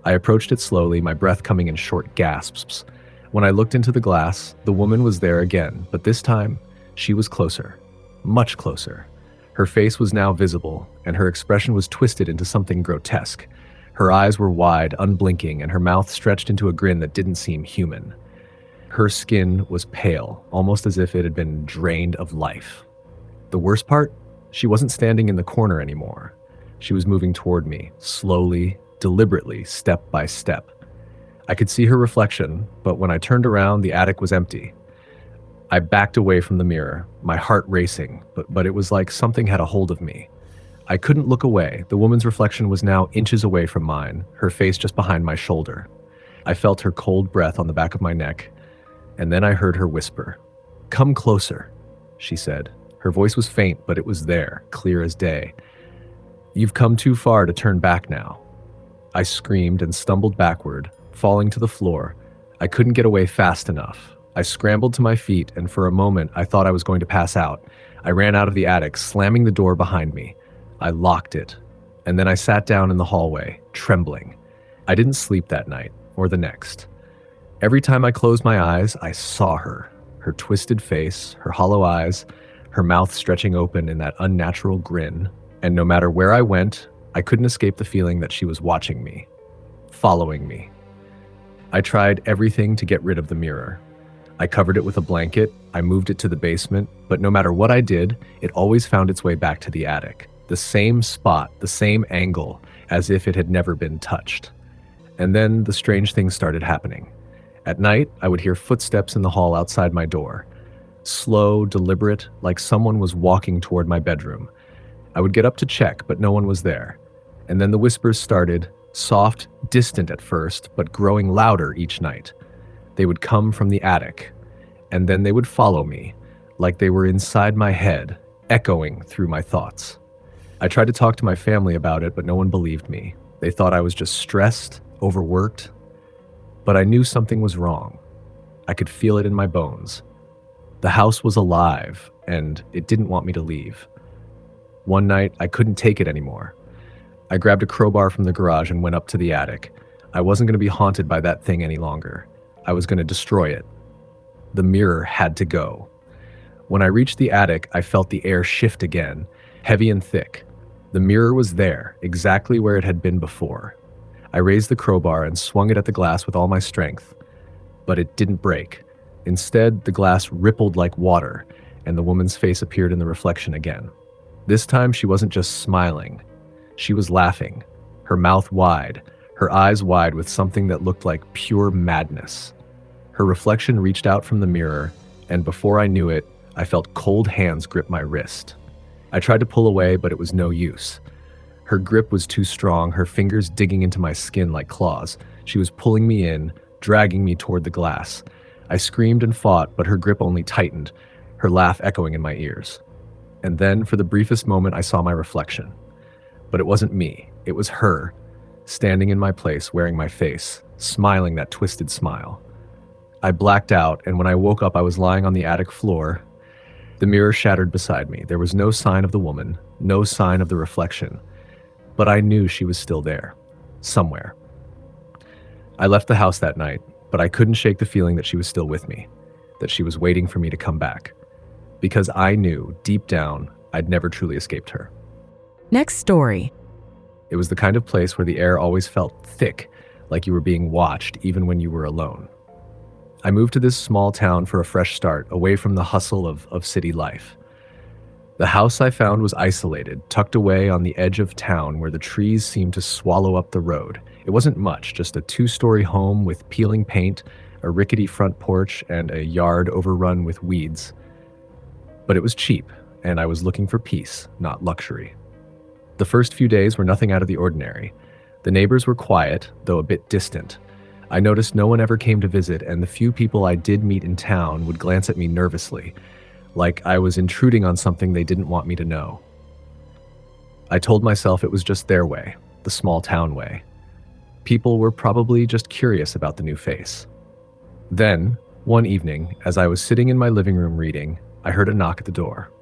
I approached it slowly, my breath coming in short gasps. When I looked into the glass, the woman was there again, but this time, She was closer, much closer. Her face was now visible, and her expression was twisted into something grotesque. Her eyes were wide, unblinking, and her mouth stretched into a grin that didn't seem human. Her skin was pale, almost as if it had been drained of life. The worst part? She wasn't standing in the corner anymore. She was moving toward me, slowly, deliberately, step by step. I could see her reflection, but when I turned around, the attic was empty. I backed away from the mirror, my heart racing, but it was like something had a hold of me. I couldn't look away. The woman's reflection was now inches away from mine, her face just behind my shoulder. I felt her cold breath on the back of my neck, and then I heard her whisper. "Come closer," she said. Her voice was faint, but it was there, clear as day. "You've come too far to turn back now." I screamed and stumbled backward, falling to the floor. I couldn't get away fast enough. I scrambled to my feet, and for a moment I thought I was going to pass out. I ran out of the attic, slamming the door behind me. I locked it, and then I sat down in the hallway, trembling. I didn't sleep that night, or the next. Every time I closed my eyes, I saw her. Her twisted face, her hollow eyes, her mouth stretching open in that unnatural grin. And no matter where I went, I couldn't escape the feeling that she was watching me, following me. I tried everything to get rid of the mirror. I covered it with a blanket, I moved it to the basement, but no matter what I did, it always found its way back to the attic. The same spot, the same angle, as if it had never been touched. And then the strange things started happening. At night, I would hear footsteps in the hall outside my door. Slow, deliberate, like someone was walking toward my bedroom. I would get up to check, but no one was there. And then the whispers started, soft, distant at first, but growing louder each night. They would come from the attic, and then they would follow me, like they were inside my head, echoing through my thoughts. I tried to talk to my family about it, but no one believed me. They thought I was just stressed, overworked. But I knew something was wrong. I could feel it in my bones. The house was alive, and it didn't want me to leave. One night, I couldn't take it anymore. I grabbed a crowbar from the garage and went up to the attic. I wasn't going to be haunted by that thing any longer. I was going to destroy it. The mirror had to go. When I reached the attic, I felt the air shift again, heavy and thick. The mirror was there, exactly where it had been before. I raised the crowbar and swung it at the glass with all my strength, but it didn't break. Instead, the glass rippled like water, and the woman's face appeared in the reflection again. This time, she wasn't just smiling. She was laughing, her mouth wide, her eyes wide with something that looked like pure madness. Her reflection reached out from the mirror, and before I knew it, I felt cold hands grip my wrist. I tried to pull away, but it was no use. Her grip was too strong, her fingers digging into my skin like claws. She was pulling me in, dragging me toward the glass. I screamed and fought, but her grip only tightened, her laugh echoing in my ears. And then, for the briefest moment, I saw my reflection. But it wasn't me, it was her, standing in my place, wearing my face, smiling that twisted smile. I blacked out, and when I woke up, I was lying on the attic floor. The mirror shattered beside me. There was no sign of the woman, no sign of the reflection. But I knew she was still there, somewhere. I left the house that night, but I couldn't shake the feeling that she was still with me, that she was waiting for me to come back. Because I knew, deep down, I'd never truly escaped her. Next story. It was the kind of place where the air always felt thick, like you were being watched even when you were alone. I moved to this small town for a fresh start, away from the hustle of city life. The house I found was isolated, tucked away on the edge of town where the trees seemed to swallow up the road. It wasn't much, just a 2-story home with peeling paint, a rickety front porch, and a yard overrun with weeds. But it was cheap, and I was looking for peace, not luxury. The first few days were nothing out of the ordinary. The neighbors were quiet, though a bit distant. I noticed no one ever came to visit, and the few people I did meet in town would glance at me nervously, like I was intruding on something they didn't want me to know. I told myself it was just their way, the small town way. People were probably just curious about the new face. Then, one evening, as I was sitting in my living room reading, I heard a knock at the door.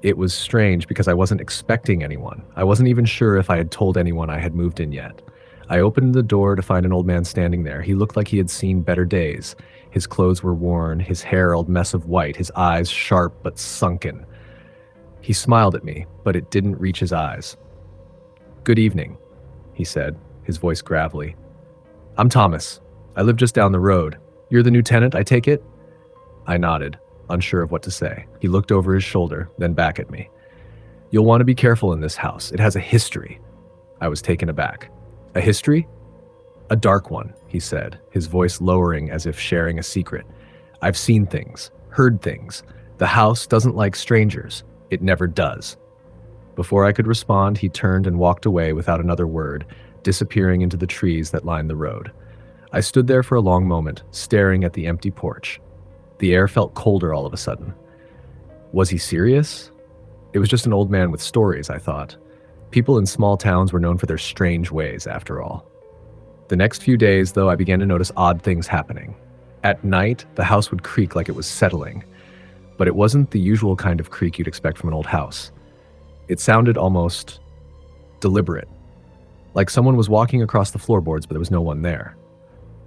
It was strange because I wasn't expecting anyone. I wasn't even sure if I had told anyone I had moved in yet. I opened the door to find an old man standing there. He looked like he had seen better days. His clothes were worn, his hair a mess of white, his eyes sharp but sunken. He smiled at me, but it didn't reach his eyes. "Good evening," he said, his voice gravelly. "I'm Thomas. I live just down the road. You're the new tenant, I take it?" I nodded, unsure of what to say. He looked over his shoulder, then back at me. "You'll want to be careful in this house. It has a history." I was taken aback. "A history?" "A dark one," he said, his voice lowering as if sharing a secret. "I've seen things, heard things. The house doesn't like strangers. It never does." Before I could respond, he turned and walked away without another word, disappearing into the trees that lined the road. I stood there for a long moment, staring at the empty porch. The air felt colder all of a sudden. Was he serious? It was just an old man with stories, I thought. People in small towns were known for their strange ways, after all. The next few days, though, I began to notice odd things happening. At night, the house would creak like it was settling, but it wasn't the usual kind of creak you'd expect from an old house. It sounded almost deliberate, like someone was walking across the floorboards, but there was no one there.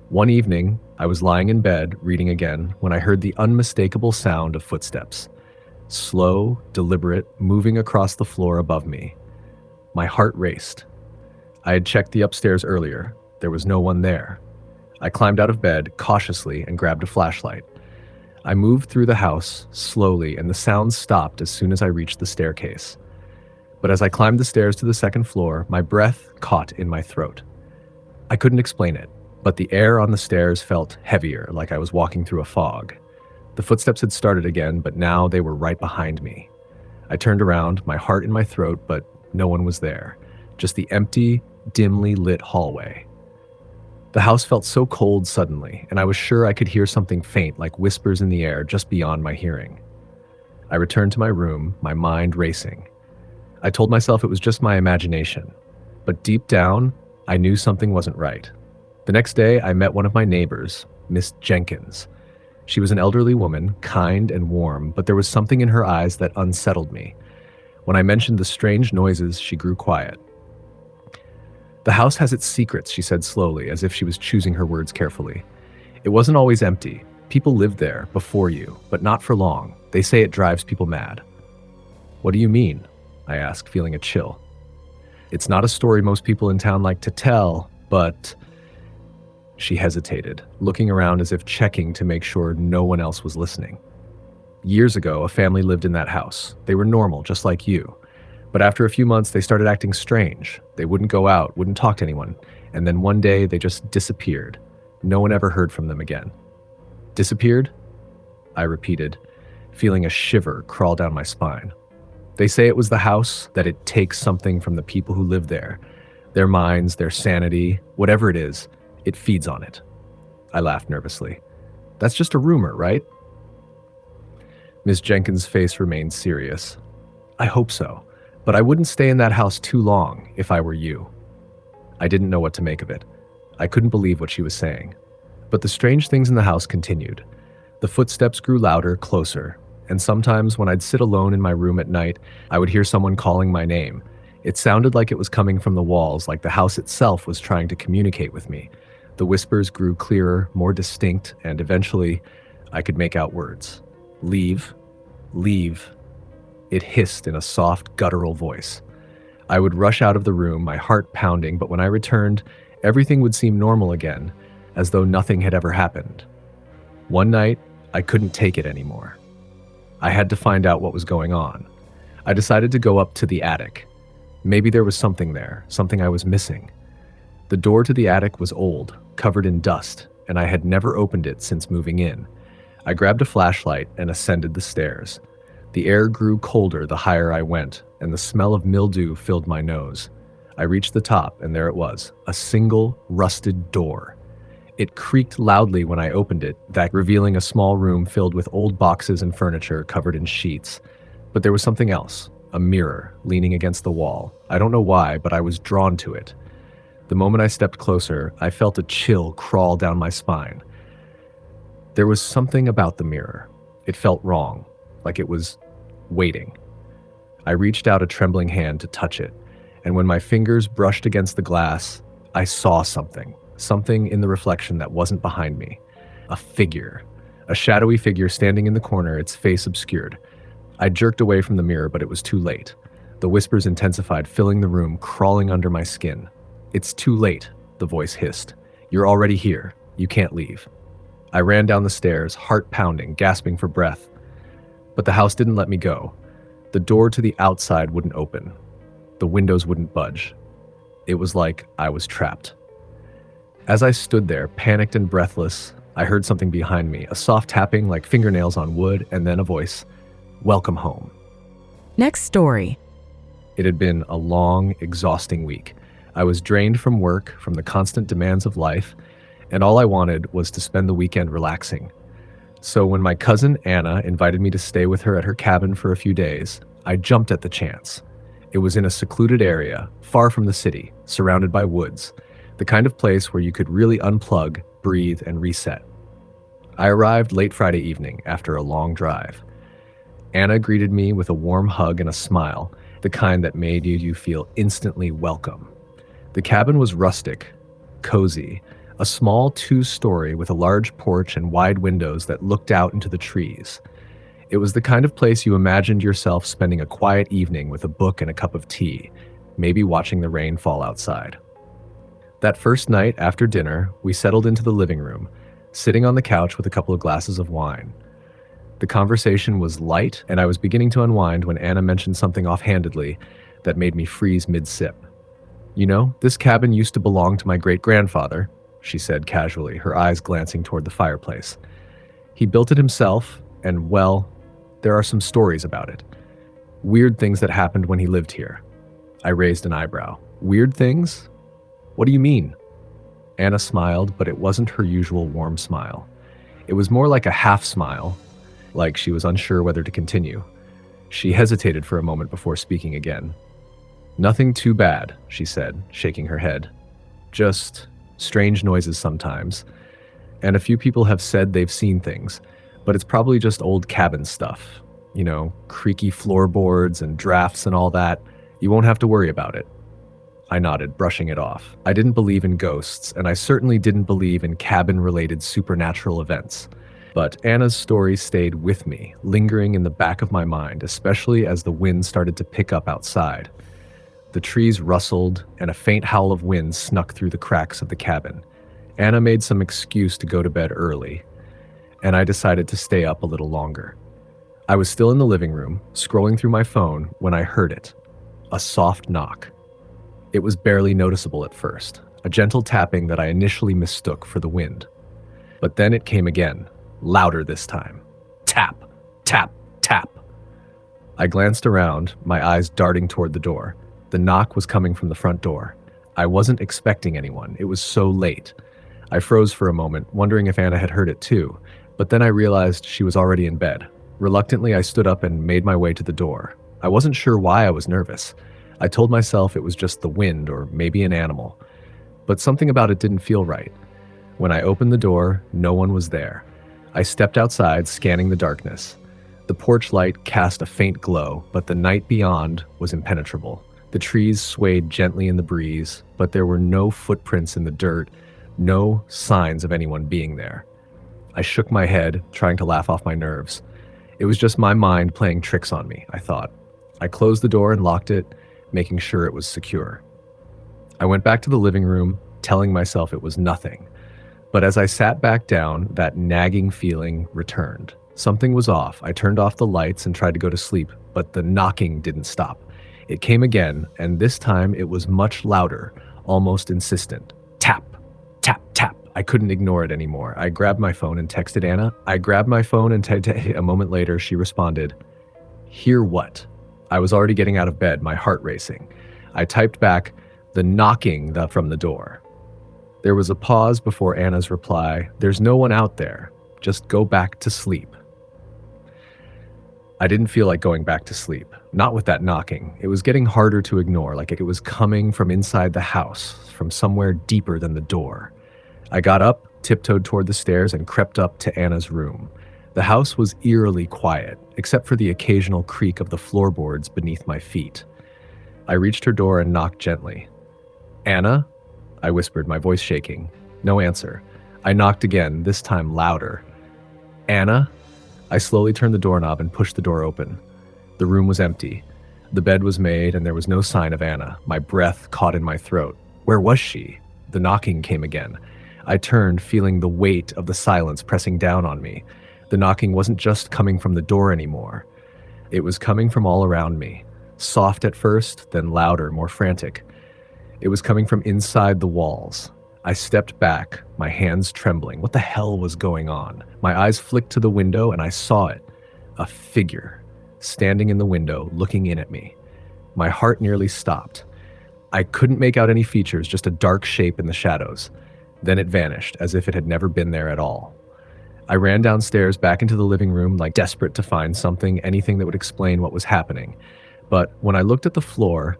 One evening, I was lying in bed, reading again, when I heard the unmistakable sound of footsteps. Slow, deliberate, moving across the floor above me. My heart raced. I had checked the upstairs earlier. There was no one there. I climbed out of bed, cautiously, and grabbed a flashlight. I moved through the house, slowly, and the sounds stopped as soon as I reached the staircase. But as I climbed the stairs to the second floor, my breath caught in my throat. I couldn't explain it, but the air on the stairs felt heavier, like I was walking through a fog. The footsteps had started again, but now they were right behind me. I turned around, my heart in my throat, but no one was there. Just the empty, dimly lit hallway. The house felt so cold suddenly, and I was sure I could hear something faint, like whispers in the air, just beyond my hearing. I returned to my room, my mind racing. I told myself it was just my imagination, but deep down, I knew something wasn't right. The next day, I met one of my neighbors, Miss Jenkins. She was an elderly woman, kind and warm, but there was something in her eyes that unsettled me. When I mentioned the strange noises, she grew quiet. "The house has its secrets," she said slowly, as if she was choosing her words carefully. "It wasn't always empty. People lived there before you, but not for long. They say it drives people mad." "What do you mean?" I asked, feeling a chill. "It's not a story most people in town like to tell, but..." She hesitated, looking around as if checking to make sure no one else was listening. "Years ago, a family lived in that house. They were normal, just like you. But after a few months, they started acting strange. They wouldn't go out, wouldn't talk to anyone, and then one day they just disappeared. No one ever heard from them again." "Disappeared?" I repeated, feeling a shiver crawl down my spine. "They say it was the house, that it takes something from the people who live there. Their minds, their sanity, whatever it is, it feeds on it." I laughed nervously. "That's just a rumor, right?" Miss Jenkins' face remained serious. "I hope so, but I wouldn't stay in that house too long if I were you." I didn't know what to make of it. I couldn't believe what she was saying. But the strange things in the house continued. The footsteps grew louder, closer, and sometimes when I'd sit alone in my room at night, I would hear someone calling my name. It sounded like it was coming from the walls, like the house itself was trying to communicate with me. The whispers grew clearer, more distinct, and eventually I could make out words. "Leave, leave." It hissed in a soft, guttural voice. I would rush out of the room, my heart pounding, but when I returned, everything would seem normal again, as though nothing had ever happened. One night, I couldn't take it anymore. I had to find out what was going on. I decided to go up to the attic. Maybe there was something there, something I was missing. The door to the attic was old, covered in dust, and I had never opened it since moving in. I grabbed a flashlight and ascended the stairs. The air grew colder the higher I went, and the smell of mildew filled my nose. I reached the top, and there it was, a single, rusted door. It creaked loudly when I opened it, that revealing a small room filled with old boxes and furniture covered in sheets. But there was something else, a mirror, leaning against the wall. I don't know why, but I was drawn to it. The moment I stepped closer, I felt a chill crawl down my spine. There was something about the mirror. It felt wrong, like it was waiting. I reached out a trembling hand to touch it, and when my fingers brushed against the glass, I saw something in the reflection that wasn't behind me. A figure. A shadowy figure standing in the corner, its face obscured. I jerked away from the mirror, but it was too late. The whispers intensified, filling the room, crawling under my skin. "It's too late," the voice hissed. "You're already here. You can't leave." I ran down the stairs, heart pounding, gasping for breath. But the house didn't let me go. The door to the outside wouldn't open. The windows wouldn't budge. It was like I was trapped. As I stood there, panicked and breathless, I heard something behind me, a soft tapping like fingernails on wood, and then a voice. "Welcome home." Next story. It had been a long, exhausting week. I was drained from work, from the constant demands of life, and all I wanted was to spend the weekend relaxing. So when my cousin Anna invited me to stay with her at her cabin for a few days, I jumped at the chance. It was in a secluded area, far from the city, surrounded by woods, the kind of place where you could really unplug, breathe, and reset. I arrived late Friday evening after a long drive. Anna greeted me with a warm hug and a smile, the kind that made you feel instantly welcome. The cabin was rustic, cozy, a small two-story with a large porch and wide windows that looked out into the trees. It was the kind of place you imagined yourself spending a quiet evening with a book and a cup of tea, maybe watching the rain fall outside. That first night after dinner, we settled into the living room, sitting on the couch with a couple of glasses of wine. The conversation was light, and I was beginning to unwind when Anna mentioned something offhandedly that made me freeze mid-sip. "You know, this cabin used to belong to my great-grandfather," she said casually, her eyes glancing toward the fireplace. "He built it himself, and, well, there are some stories about it. Weird things that happened when he lived here." I raised an eyebrow. "Weird things? What do you mean?" Anna smiled, but it wasn't her usual warm smile. It was more like a half smile, like she was unsure whether to continue. She hesitated for a moment before speaking again. "Nothing too bad," she said, shaking her head. "Just strange noises sometimes. And a few people have said they've seen things, but it's probably just old cabin stuff. You know, creaky floorboards and drafts and all that. You won't have to worry about it." I nodded, brushing it off. I didn't believe in ghosts, and I certainly didn't believe in cabin-related supernatural events. But Anna's story stayed with me, lingering in the back of my mind, especially as the wind started to pick up outside. The trees rustled, and a faint howl of wind snuck through the cracks of the cabin. Anna made some excuse to go to bed early, and I decided to stay up a little longer. I was still in the living room, scrolling through my phone, when I heard it. A soft knock. It was barely noticeable at first, a gentle tapping that I initially mistook for the wind. But then it came again, louder this time. Tap, tap, tap. I glanced around, my eyes darting toward the door. The knock was coming from the front door. I wasn't expecting anyone. It was so late. I froze for a moment, wondering if Anna had heard it too, but then I realized she was already in bed. Reluctantly, I stood up and made my way to the door. I wasn't sure why I was nervous. I told myself it was just the wind or maybe an animal, but something about it didn't feel right. When I opened the door, no one was there. I stepped outside, scanning the darkness. The porch light cast a faint glow, but the night beyond was impenetrable. The trees swayed gently in the breeze, but there were no footprints in the dirt, no signs of anyone being there. I shook my head, trying to laugh off my nerves. It was just my mind playing tricks on me, I thought. I closed the door and locked it, making sure it was secure. I went back to the living room, telling myself it was nothing. But as I sat back down, that nagging feeling returned. Something was off. I turned off the lights and tried to go to sleep, but the knocking didn't stop. It came again, and this time it was much louder, almost insistent. Tap, tap, tap. I couldn't ignore it anymore. I grabbed my phone and texted Anna. A moment later, she responded, "Hear what?" I was already getting out of bed, my heart racing. I typed back, "The knocking from the door." There was a pause before Anna's reply, "There's no one out there. Just go back to sleep." I didn't feel like going back to sleep. Not with that knocking. It was getting harder to ignore, like it was coming from inside the house, from somewhere deeper than the door. I got up, tiptoed toward the stairs, and crept up to Anna's room. The house was eerily quiet, except for the occasional creak of the floorboards beneath my feet. I reached her door and knocked gently. "Anna?" I whispered, my voice shaking. No answer. I knocked again, this time louder. Anna? I slowly turned the doorknob and pushed the door open. The room was empty. The bed was made, and there was no sign of Anna. My breath caught in my throat. Where was she? The knocking came again. I turned, feeling the weight of the silence pressing down on me. The knocking wasn't just coming from the door anymore. It was coming from all around me. Soft at first, then louder, more frantic. It was coming from inside the walls. I stepped back, my hands trembling. What the hell was going on? My eyes flicked to the window and I saw it. A figure, standing in the window, looking in at me. My heart nearly stopped. I couldn't make out any features, just a dark shape in the shadows. Then it vanished, as if it had never been there at all. I ran downstairs back into the living room, like desperate to find something, anything that would explain what was happening. But when I looked at the floor,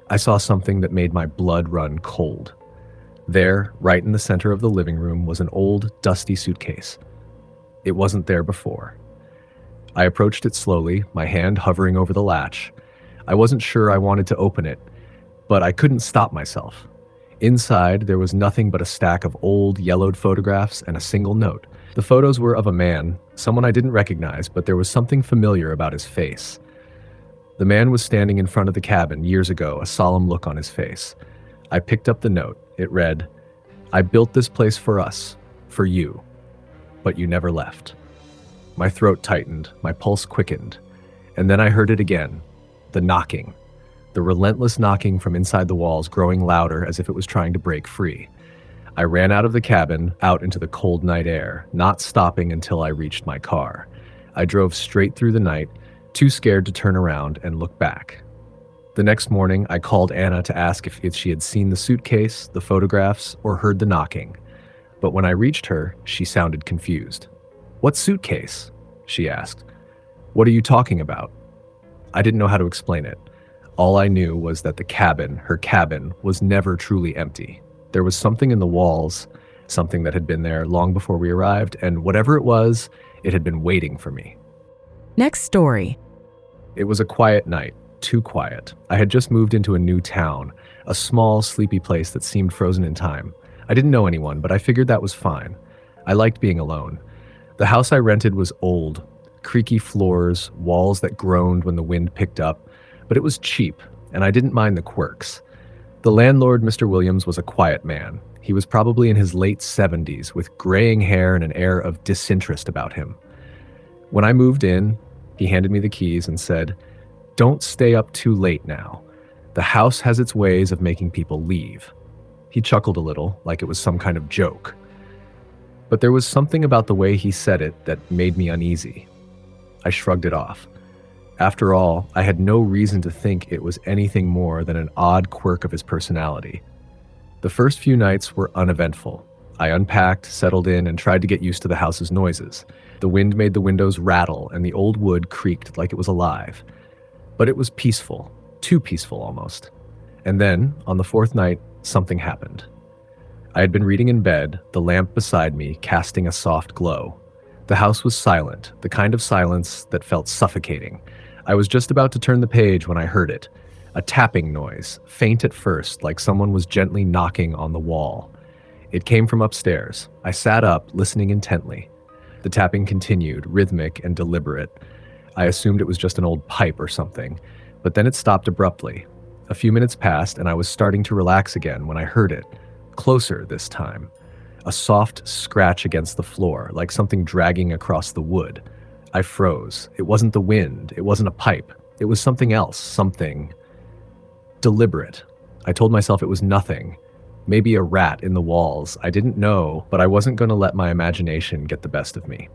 I saw something that made my blood run cold. There, right in the center of the living room, was an old, dusty suitcase. It wasn't there before. I approached it slowly, my hand hovering over the latch. I wasn't sure I wanted to open it, but I couldn't stop myself. Inside, there was nothing but a stack of old, yellowed photographs and a single note. The photos were of a man, someone I didn't recognize, but there was something familiar about his face. The man was standing in front of the cabin years ago, a solemn look on his face. I picked up the note. It read, "I built this place for us, for you, but you never left." My throat tightened, my pulse quickened, and then I heard it again, the knocking, the relentless knocking from inside the walls, growing louder as if it was trying to break free. I ran out of the cabin, out into the cold night air, not stopping until I reached my car. I drove straight through the night, too scared to turn around and look back. The next morning, I called Anna to ask if she had seen the suitcase, the photographs, or heard the knocking. But when I reached her, she sounded confused. "What suitcase?" she asked. "What are you talking about?" I didn't know how to explain it. All I knew was that the cabin, her cabin, was never truly empty. There was something in the walls, something that had been there long before we arrived, and whatever it was, it had been waiting for me. Next story. It was a quiet night. Too quiet. I had just moved into a new town, a small, sleepy place that seemed frozen in time. I didn't know anyone, but I figured that was fine. I liked being alone. The house I rented was old, creaky floors, walls that groaned when the wind picked up, but it was cheap, and I didn't mind the quirks. The landlord, Mr. Williams, was a quiet man. He was probably in his late 70s, with graying hair and an air of disinterest about him. When I moved in, he handed me the keys and said, "Don't stay up too late now. The house has its ways of making people leave." He chuckled a little, like it was some kind of joke. But there was something about the way he said it that made me uneasy. I shrugged it off. After all, I had no reason to think it was anything more than an odd quirk of his personality. The first few nights were uneventful. I unpacked, settled in, and tried to get used to the house's noises. The wind made the windows rattle, and the old wood creaked like it was alive. But it was peaceful, too peaceful almost. And then, on the fourth night, something happened. I had been reading in bed, the lamp beside me casting a soft glow. The house was silent, the kind of silence that felt suffocating. I was just about to turn the page when I heard it. A tapping noise, faint at first, like someone was gently knocking on the wall. It came from upstairs. I sat up, listening intently. The tapping continued, rhythmic and deliberate. I assumed it was just an old pipe or something, but then it stopped abruptly. A few minutes passed, and I was starting to relax again when I heard it, closer this time. A soft scratch against the floor, like something dragging across the wood. I froze. It wasn't the wind. It wasn't a pipe. It was something else, something deliberate. I told myself it was nothing. Maybe a rat in the walls. I didn't know, but I wasn't going to let my imagination get the best of me.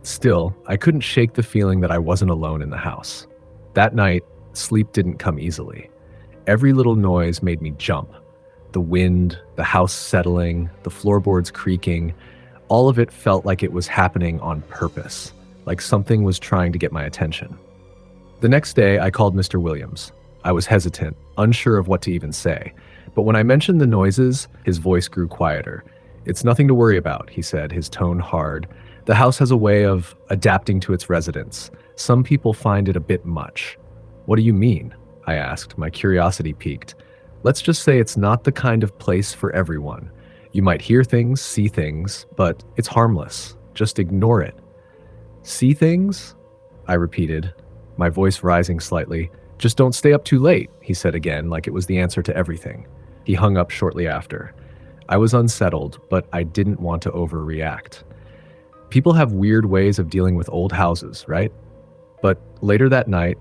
Still, I couldn't shake the feeling that I wasn't alone in the house. That night, sleep didn't come easily. Every little noise made me jump. The wind, the house settling, the floorboards creaking, all of it felt like it was happening on purpose, like something was trying to get my attention. The next day, I called Mr. Williams. I was hesitant, unsure of what to even say. But when I mentioned the noises, his voice grew quieter. "It's nothing to worry about," he said, his tone hard. "The house has a way of adapting to its residents. Some people find it a bit much." "What do you mean?" I asked, my curiosity piqued. Let's just say it's not the kind of place for everyone. You might hear things, see things, but it's harmless. Just ignore it. See things? I repeated, my voice rising slightly. Just don't stay up too late, he said again, like it was the answer to everything. He hung up shortly after. I was unsettled, but I didn't want to overreact. People have weird ways of dealing with old houses, right? But later that night,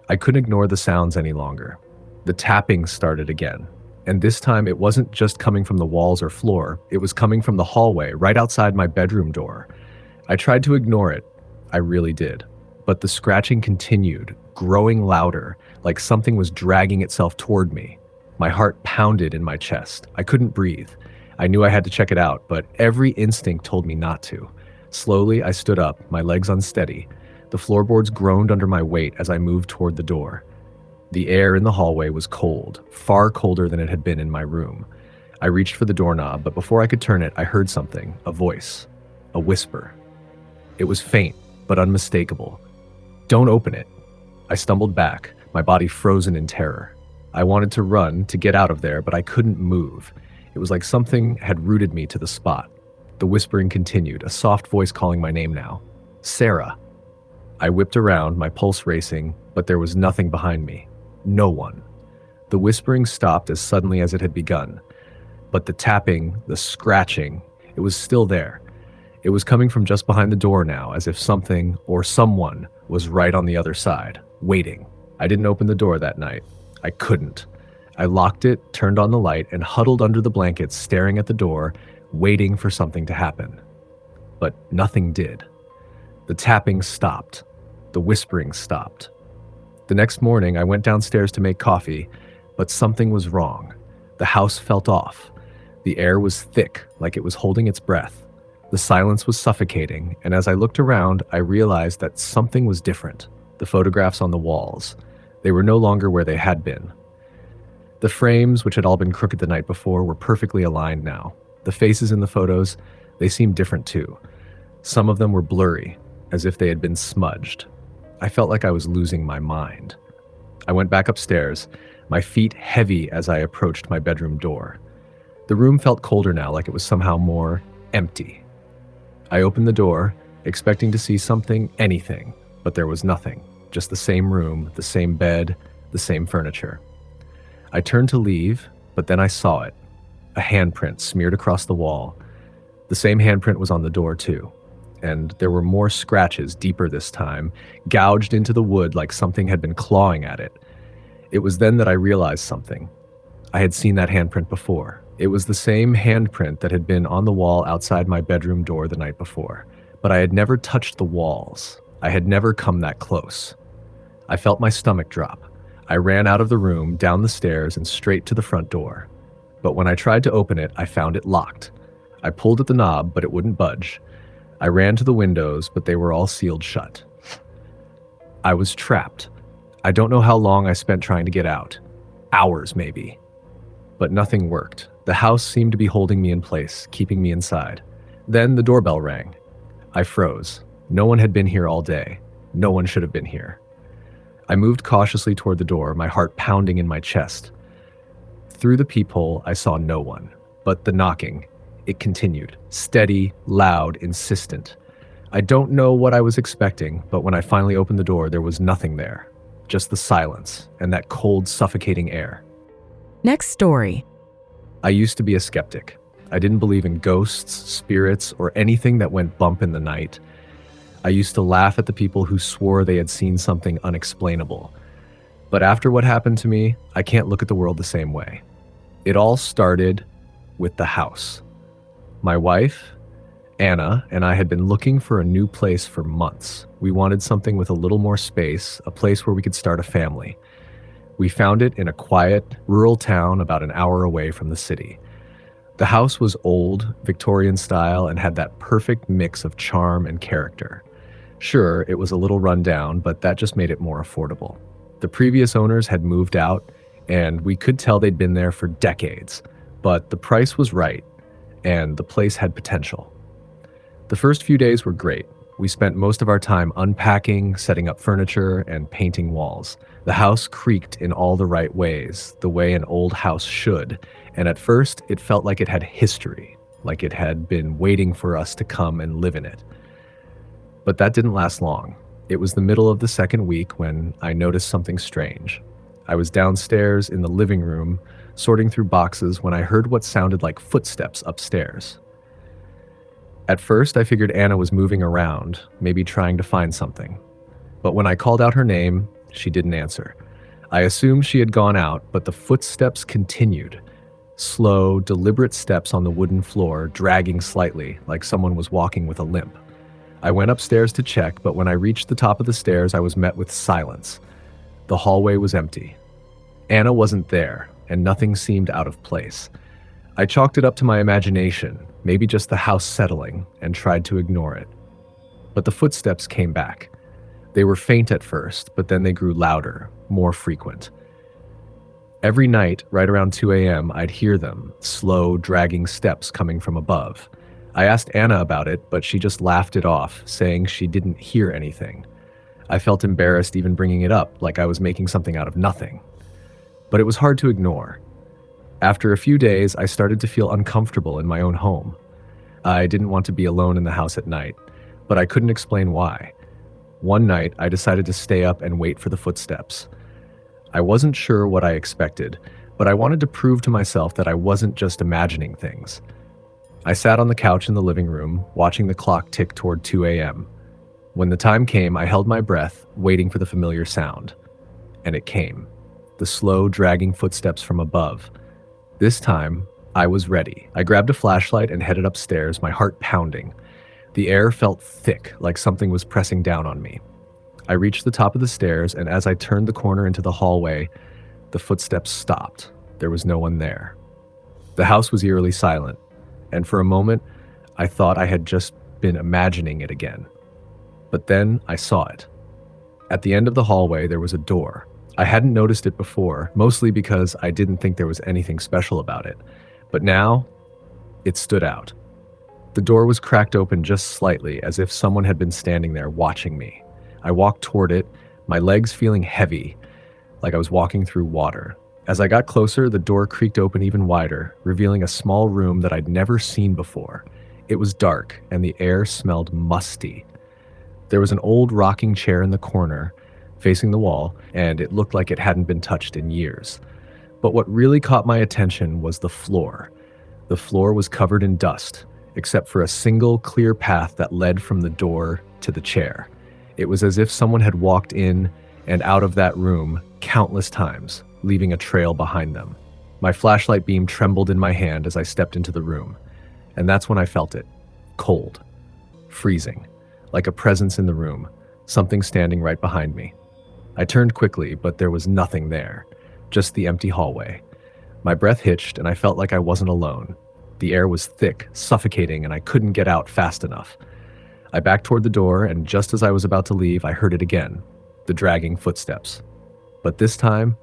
I couldn't ignore the sounds any longer. The tapping started again, and this time it wasn't just coming from the walls or floor, it was coming from the hallway right outside my bedroom door. I tried to ignore it, I really did, but the scratching continued, growing louder, like something was dragging itself toward me. My heart pounded in my chest. I couldn't breathe. I knew I had to check it out, but every instinct told me not to. Slowly, I stood up, my legs unsteady. The floorboards groaned under my weight as I moved toward the door. The air in the hallway was cold, far colder than it had been in my room. I reached for the doorknob, but before I could turn it, I heard something, a voice, a whisper. It was faint, but unmistakable. Don't open it. I stumbled back, my body frozen in terror. I wanted to run, to get out of there, but I couldn't move. It was like something had rooted me to the spot. The whispering continued, a soft voice calling my name now. Sarah. I whipped around, my pulse racing, but there was nothing behind me. No one. The whispering stopped as suddenly as it had begun. But the tapping, the scratching, it was still there. It was coming from just behind the door now, as if something or someone was right on the other side, waiting. I didn't open the door that night. I couldn't. I locked it, turned on the light, and huddled under the blankets, staring at the door, waiting for something to happen. But nothing did. The tapping stopped. The whispering stopped. The next morning, I went downstairs to make coffee, but something was wrong. The house felt off. The air was thick, like it was holding its breath. The silence was suffocating, and as I looked around, I realized that something was different. The photographs on the walls. They were no longer where they had been. The frames, which had all been crooked the night before, were perfectly aligned now. The faces in the photos, they seemed different too. Some of them were blurry, as if they had been smudged. I felt like I was losing my mind. I went back upstairs, my feet heavy as I approached my bedroom door. The room felt colder now, like it was somehow more empty. I opened the door, expecting to see something, anything, but there was nothing. Just the same room, the same bed, the same furniture. I turned to leave, but then I saw it. A handprint smeared across the wall. The same handprint was on the door too. And there were more scratches, deeper this time, gouged into the wood like something had been clawing at it. It was then that I realized something. I had seen that handprint before. It was the same handprint that had been on the wall outside my bedroom door the night before. But I had never touched the walls. I had never come that close. I felt my stomach drop. I ran out of the room, down the stairs, and straight to the front door. But when I tried to open it, I found it locked. I pulled at the knob, but it wouldn't budge. I ran to the windows, but they were all sealed shut. I was trapped. I don't know how long I spent trying to get out. Hours, maybe. But nothing worked. The house seemed to be holding me in place, keeping me inside. Then the doorbell rang. I froze. No one had been here all day. No one should have been here. I moved cautiously toward the door, my heart pounding in my chest. Through the peephole, I saw no one. But the knocking, it continued. Steady, loud, insistent. I don't know what I was expecting, but when I finally opened the door, there was nothing there. Just the silence and that cold, suffocating air. Next story. I used to be a skeptic. I didn't believe in ghosts, spirits, or anything that went bump in the night. I used to laugh at the people who swore they had seen something unexplainable. But after what happened to me, I can't look at the world the same way. It all started with the house. My wife, Anna, and I had been looking for a new place for months. We wanted something with a little more space, a place where we could start a family. We found it in a quiet, rural town about an hour away from the city. The house was old, Victorian style, and had that perfect mix of charm and character. Sure, it was a little run down, but that just made it more affordable. The previous owners had moved out, and we could tell they'd been there for decades, but the price was right, and the place had potential. The first few days were great. We spent most of our time unpacking, setting up furniture, and painting walls. The house creaked in all the right ways, the way an old house should, and at first it felt like it had history, like it had been waiting for us to come and live in it. But that didn't last long. It was the middle of the second week when I noticed something strange. I was downstairs in the living room, sorting through boxes when I heard what sounded like footsteps upstairs. At first, I figured Anna was moving around, maybe trying to find something. But when I called out her name, she didn't answer. I assumed she had gone out, but the footsteps continued. Slow, deliberate steps on the wooden floor, dragging slightly, like someone was walking with a limp. I went upstairs to check, but when I reached the top of the stairs, I was met with silence. The hallway was empty. Anna wasn't there, and nothing seemed out of place. I chalked it up to my imagination, maybe just the house settling, and tried to ignore it. But the footsteps came back. They were faint at first, but then they grew louder, more frequent. Every night, right around 2 a.m., I'd hear them, slow, dragging steps coming from above. I asked Anna about it, but she just laughed it off, saying she didn't hear anything. I felt embarrassed even bringing it up, like I was making something out of nothing. But it was hard to ignore. After a few days, I started to feel uncomfortable in my own home. I didn't want to be alone in the house at night, but I couldn't explain why. One night, I decided to stay up and wait for the footsteps. I wasn't sure what I expected, but I wanted to prove to myself that I wasn't just imagining things. I sat on the couch in the living room, watching the clock tick toward 2 a.m. When the time came, I held my breath, waiting for the familiar sound. And it came. The slow, dragging footsteps from above. This time, I was ready. I grabbed a flashlight and headed upstairs, my heart pounding. The air felt thick, like something was pressing down on me. I reached the top of the stairs, and as I turned the corner into the hallway, the footsteps stopped. There was no one there. The house was eerily silent, and for a moment, I thought I had just been imagining it again. But then I saw it. At the end of the hallway, there was a door. I hadn't noticed it before, mostly because I didn't think there was anything special about it. But now, it stood out. The door was cracked open just slightly, as if someone had been standing there watching me. I walked toward it, my legs feeling heavy, like I was walking through water. As I got closer, the door creaked open even wider, revealing a small room that I'd never seen before. It was dark, and the air smelled musty. There was an old rocking chair in the corner, facing the wall, and it looked like it hadn't been touched in years. But what really caught my attention was the floor. The floor was covered in dust, except for a single clear path that led from the door to the chair. It was as if someone had walked in and out of that room countless times, leaving a trail behind them. My flashlight beam trembled in my hand as I stepped into the room, and that's when I felt it. Cold. Freezing. Like a presence in the room, something standing right behind me. I turned quickly, but there was nothing there, just the empty hallway. My breath hitched, and I felt like I wasn't alone. The air was thick, suffocating, and I couldn't get out fast enough. I backed toward the door, and just as I was about to leave, I heard it again, the dragging footsteps. But this time,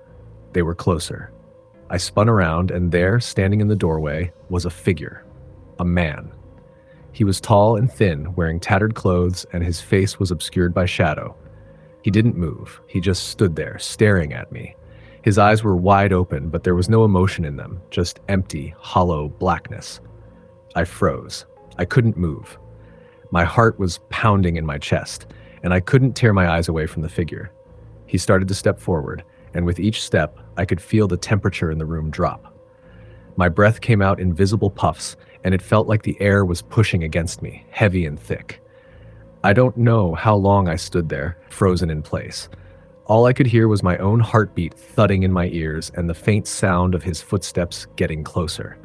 they were closer. I spun around, and there, standing in the doorway, was a figure. A man. He was tall and thin, wearing tattered clothes, and his face was obscured by shadow. He didn't move. He just stood there, staring at me. His eyes were wide open, but there was no emotion in them, just empty, hollow blackness. I froze. I couldn't move. My heart was pounding in my chest, and I couldn't tear my eyes away from the figure. He started to step forward, and with each step, I could feel the temperature in the room drop. My breath came out in visible puffs, and it felt like the air was pushing against me, heavy and thick. I don't know how long I stood there, frozen in place. All I could hear was my own heartbeat thudding in my ears and the faint sound of his footsteps getting closer.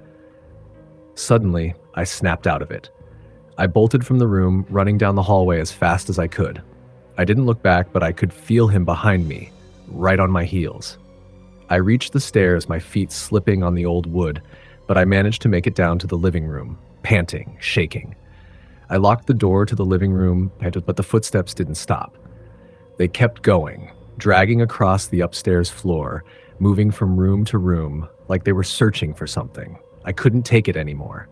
Suddenly, I snapped out of it. I bolted from the room, running down the hallway as fast as I could. I didn't look back, but I could feel him behind me, right on my heels. I reached the stairs, my feet slipping on the old wood, but I managed to make it down to the living room, panting, shaking. I locked the door to the living room, but the footsteps didn't stop. They kept going, dragging across the upstairs floor, moving from room to room, like they were searching for something. I couldn't take it anymore.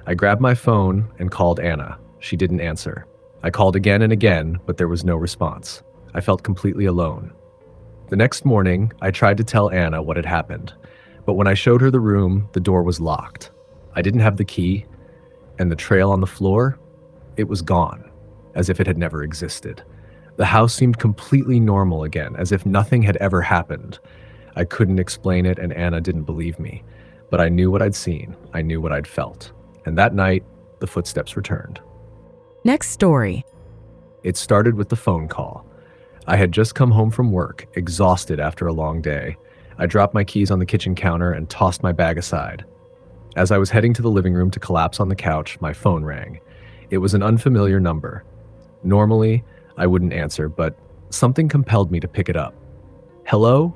I grabbed my phone and called Anna. She didn't answer. I called again and again, but there was no response. I felt completely alone. The next morning, I tried to tell Anna what had happened, but when I showed her the room, the door was locked. I didn't have the key, and the trail on the floor, it was gone, as if it had never existed. The house seemed completely normal again, as if nothing had ever happened. I couldn't explain it, and Anna didn't believe me. But I knew what I'd seen. I knew what I'd felt. And that night, the footsteps returned. Next story. It started with the phone call. I had just come home from work, exhausted after a long day. I dropped my keys on the kitchen counter and tossed my bag aside. As I was heading to the living room to collapse on the couch, my phone rang. It was an unfamiliar number. Normally, I wouldn't answer, but something compelled me to pick it up. "Hello?"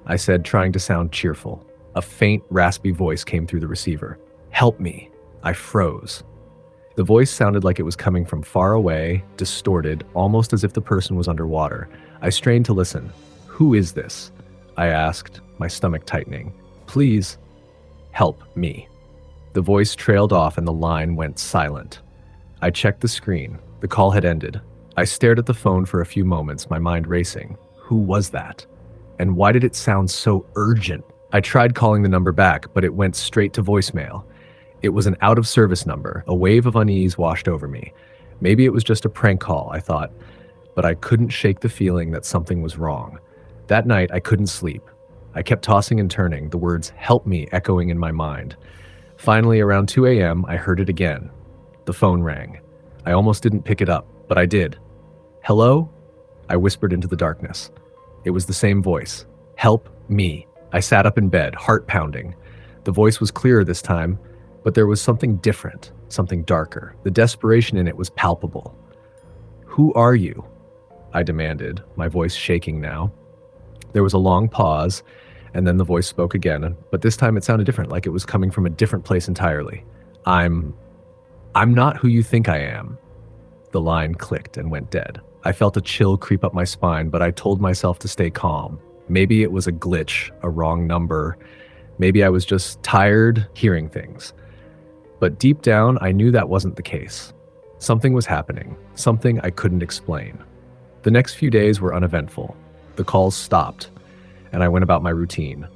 I said, trying to sound cheerful. A faint, raspy voice came through the receiver. "Help me." I froze. The voice sounded like it was coming from far away, distorted, almost as if the person was underwater. I strained to listen. "Who is this?" I asked, my stomach tightening. "Please, help me." The voice trailed off and the line went silent. I checked the screen. The call had ended. I stared at the phone for a few moments, my mind racing. Who was that? And why did it sound so urgent? I tried calling the number back, but it went straight to voicemail. It was an out-of-service number. A wave of unease washed over me. Maybe it was just a prank call, I thought, but I couldn't shake the feeling that something was wrong. That night, I couldn't sleep. I kept tossing and turning, the words "help me" echoing in my mind. Finally, around 2 a.m., I heard it again. The phone rang. I almost didn't pick it up, but I did. "Hello?" I whispered into the darkness. It was the same voice. "Help me." I sat up in bed, heart pounding. The voice was clearer this time, but there was something different, something darker. The desperation in it was palpable. "Who are you?" I demanded, my voice shaking now. There was a long pause, and then the voice spoke again, but this time it sounded different, like it was coming from a different place entirely. I'm not who you think I am." The line clicked and went dead. I felt a chill creep up my spine, but I told myself to stay calm. Maybe it was a glitch, a wrong number. Maybe I was just tired hearing things. But deep down, I knew that wasn't the case. Something was happening, something I couldn't explain. The next few days were uneventful. The calls stopped, and I went about my routine.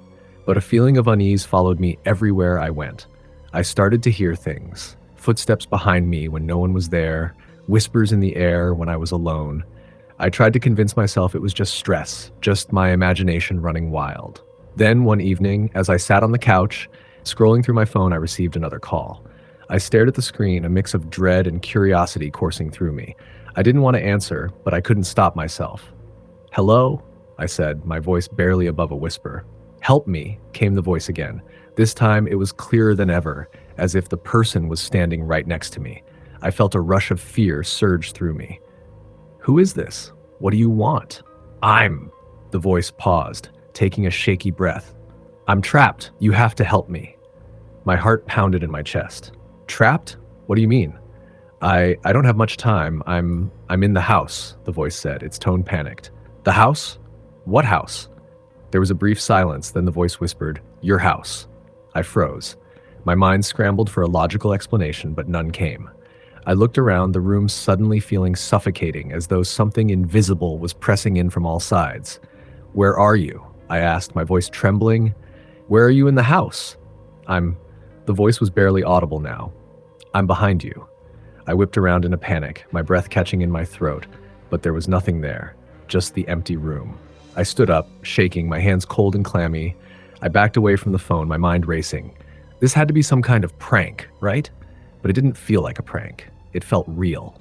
But a feeling of unease followed me everywhere I went. I started to hear things. Footsteps behind me when no one was there, whispers in the air when I was alone. I tried to convince myself it was just stress, just my imagination running wild. Then one evening, as I sat on the couch, scrolling through my phone, I received another call. I stared at the screen, a mix of dread and curiosity coursing through me. I didn't want to answer, but I couldn't stop myself. "Hello?" I said, my voice barely above a whisper. "Help me," came the voice again. This time it was clearer than ever, as if the person was standing right next to me. I felt a rush of fear surge through me. "Who is this? What do you want?" The voice paused, taking a shaky breath. "I'm trapped. You have to help me." My heart pounded in my chest. "Trapped? What do you mean?" I don't have much time. I'm in the house," the voice said, its tone panicked. "The house? What house?" There was a brief silence, then the voice whispered, "Your house." I froze. My mind scrambled for a logical explanation, but none came. I looked around, the room suddenly feeling suffocating, as though something invisible was pressing in from all sides. "Where are you?" I asked, my voice trembling. "Where are you in the house?" The voice was barely audible now. "I'm behind you." I whipped around in a panic, my breath catching in my throat, but there was nothing there, just the empty room. I stood up, shaking, my hands cold and clammy. I backed away from the phone, my mind racing. This had to be some kind of prank, right? But it didn't feel like a prank. It felt real.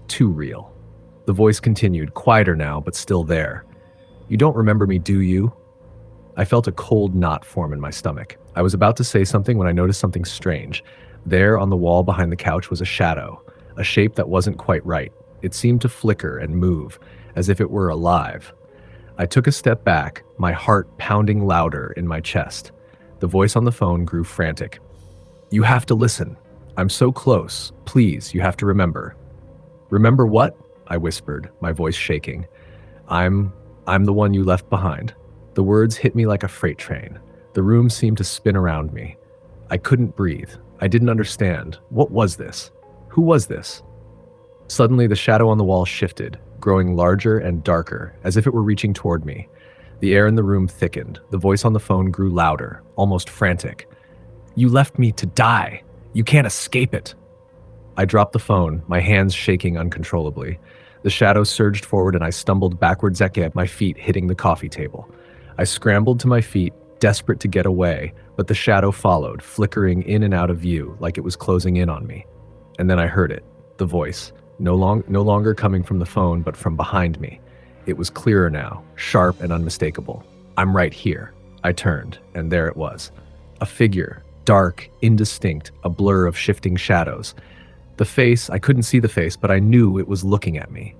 Too real. The voice continued, quieter now, but still there. "You don't remember me, do you?" I felt a cold knot form in my stomach. I was about to say something when I noticed something strange. There on the wall behind the couch was a shadow, a shape that wasn't quite right. It seemed to flicker and move, as if it were alive. I took a step back, my heart pounding louder in my chest. The voice on the phone grew frantic. "You have to listen. I'm so close. Please, you have to remember." "Remember what?" I whispered, my voice shaking. I'm the one you left behind." The words hit me like a freight train. The room seemed to spin around me. I couldn't breathe. I didn't understand. What was this? Who was this? Suddenly, the shadow on the wall shifted, growing larger and darker, as if it were reaching toward me. The air in the room thickened. The voice on the phone grew louder, almost frantic. "You left me to die. You can't escape it." I dropped the phone, my hands shaking uncontrollably. The shadow surged forward and I stumbled backwards at my feet hitting the coffee table. I scrambled to my feet, desperate to get away, but the shadow followed, flickering in and out of view like it was closing in on me. And then I heard it, the voice, no longer coming from the phone but from behind me. It was clearer now, sharp and unmistakable. "I'm right here." I turned, and there it was. A figure, dark, indistinct, a blur of shifting shadows. The face, I couldn't see the face, but I knew it was looking at me.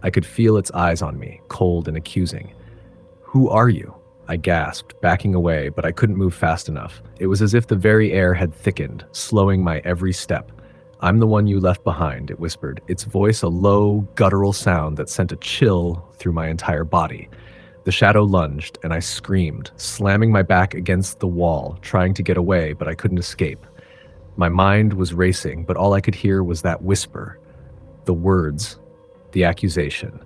I could feel its eyes on me, cold and accusing. "Who are you?" I gasped, backing away, but I couldn't move fast enough. It was as if the very air had thickened, slowing my every step. "I'm the one you left behind," it whispered, its voice a low, guttural sound that sent a chill through my entire body. The shadow lunged, and I screamed, slamming my back against the wall, trying to get away, but I couldn't escape. My mind was racing, but all I could hear was that whisper, the words, the accusation,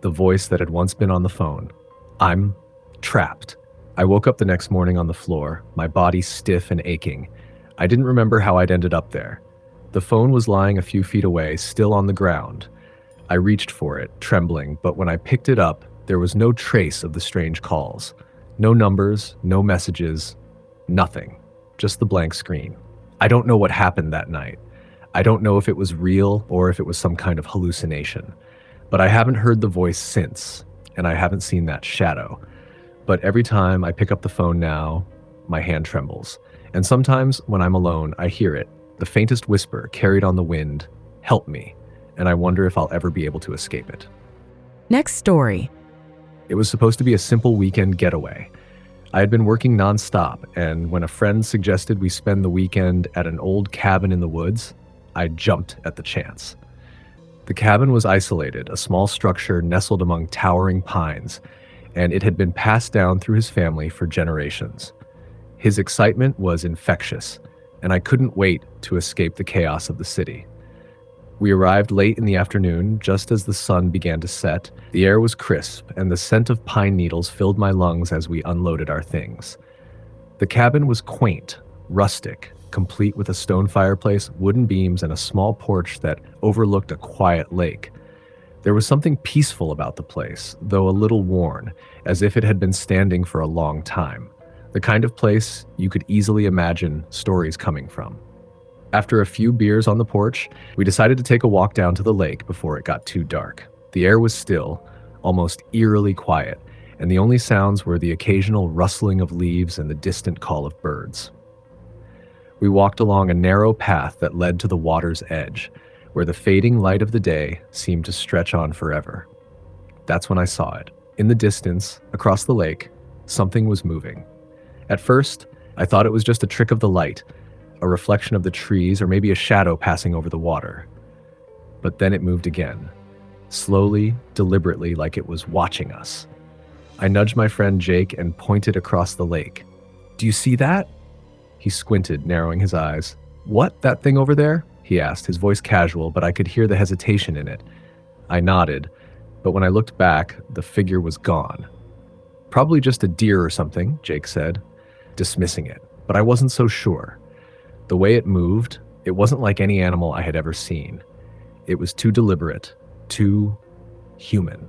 the voice that had once been on the phone. "I'm trapped." I woke up the next morning on the floor, my body stiff and aching. I didn't remember how I'd ended up there. The phone was lying a few feet away, still on the ground. I reached for it, trembling, but when I picked it up, there was no trace of the strange calls. No numbers, no messages, nothing. Just the blank screen. I don't know what happened that night. I don't know if it was real or if it was some kind of hallucination. But I haven't heard the voice since, and I haven't seen that shadow. But every time I pick up the phone now, my hand trembles. And sometimes when I'm alone, I hear it, the faintest whisper carried on the wind, "Help me," and I wonder if I'll ever be able to escape it. Next story. It was supposed to be a simple weekend getaway. I had been working nonstop, and when a friend suggested we spend the weekend at an old cabin in the woods, I jumped at the chance. The cabin was isolated, a small structure nestled among towering pines, and it had been passed down through his family for generations. His excitement was infectious, and I couldn't wait to escape the chaos of the city. We arrived late in the afternoon, just as the sun began to set. The air was crisp, and the scent of pine needles filled my lungs as we unloaded our things. The cabin was quaint, rustic, complete with a stone fireplace, wooden beams, and a small porch that overlooked a quiet lake. There was something peaceful about the place, though a little worn, as if it had been standing for a long time. The kind of place you could easily imagine stories coming from. After a few beers on the porch, we decided to take a walk down to the lake before it got too dark. The air was still, almost eerily quiet, and the only sounds were the occasional rustling of leaves and the distant call of birds. We walked along a narrow path that led to the water's edge, where the fading light of the day seemed to stretch on forever. That's when I saw it. In the distance, across the lake, something was moving. At first, I thought it was just a trick of the light, a reflection of the trees, or maybe a shadow passing over the water. But then it moved again, slowly, deliberately, like it was watching us. I nudged my friend Jake and pointed across the lake. "Do you see that?" He squinted, narrowing his eyes. "What, that thing over there?" he asked, his voice casual, but I could hear the hesitation in it. I nodded, but when I looked back, the figure was gone. "Probably just a deer or something," Jake said, dismissing it, but I wasn't so sure. The way it moved, it wasn't like any animal I had ever seen. It was too deliberate, too human.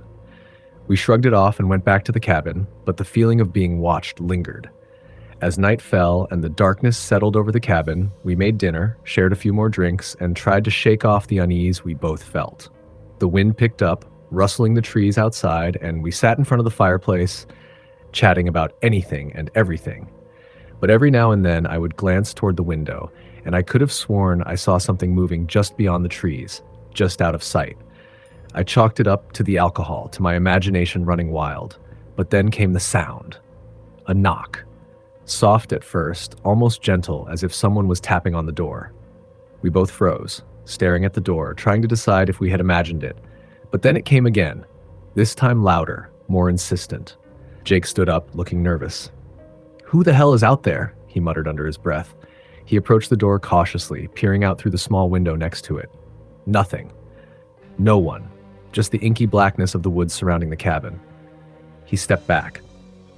We shrugged it off and went back to the cabin, but the feeling of being watched lingered. As night fell and the darkness settled over the cabin, we made dinner, shared a few more drinks, and tried to shake off the unease we both felt. The wind picked up, rustling the trees outside, and we sat in front of the fireplace, chatting about anything and everything. But every now and then I would glance toward the window, and I could have sworn I saw something moving just beyond the trees, just out of sight. I chalked it up to the alcohol, to my imagination running wild. But then came the sound. A knock. Soft at first, almost gentle, as if someone was tapping on the door. We both froze, staring at the door, trying to decide if we had imagined it. But then it came again, this time louder, more insistent. Jake stood up, looking nervous. "Who the hell is out there?" he muttered under his breath. He approached the door cautiously, peering out through the small window next to it. Nothing. No one. Just the inky blackness of the woods surrounding the cabin. He stepped back.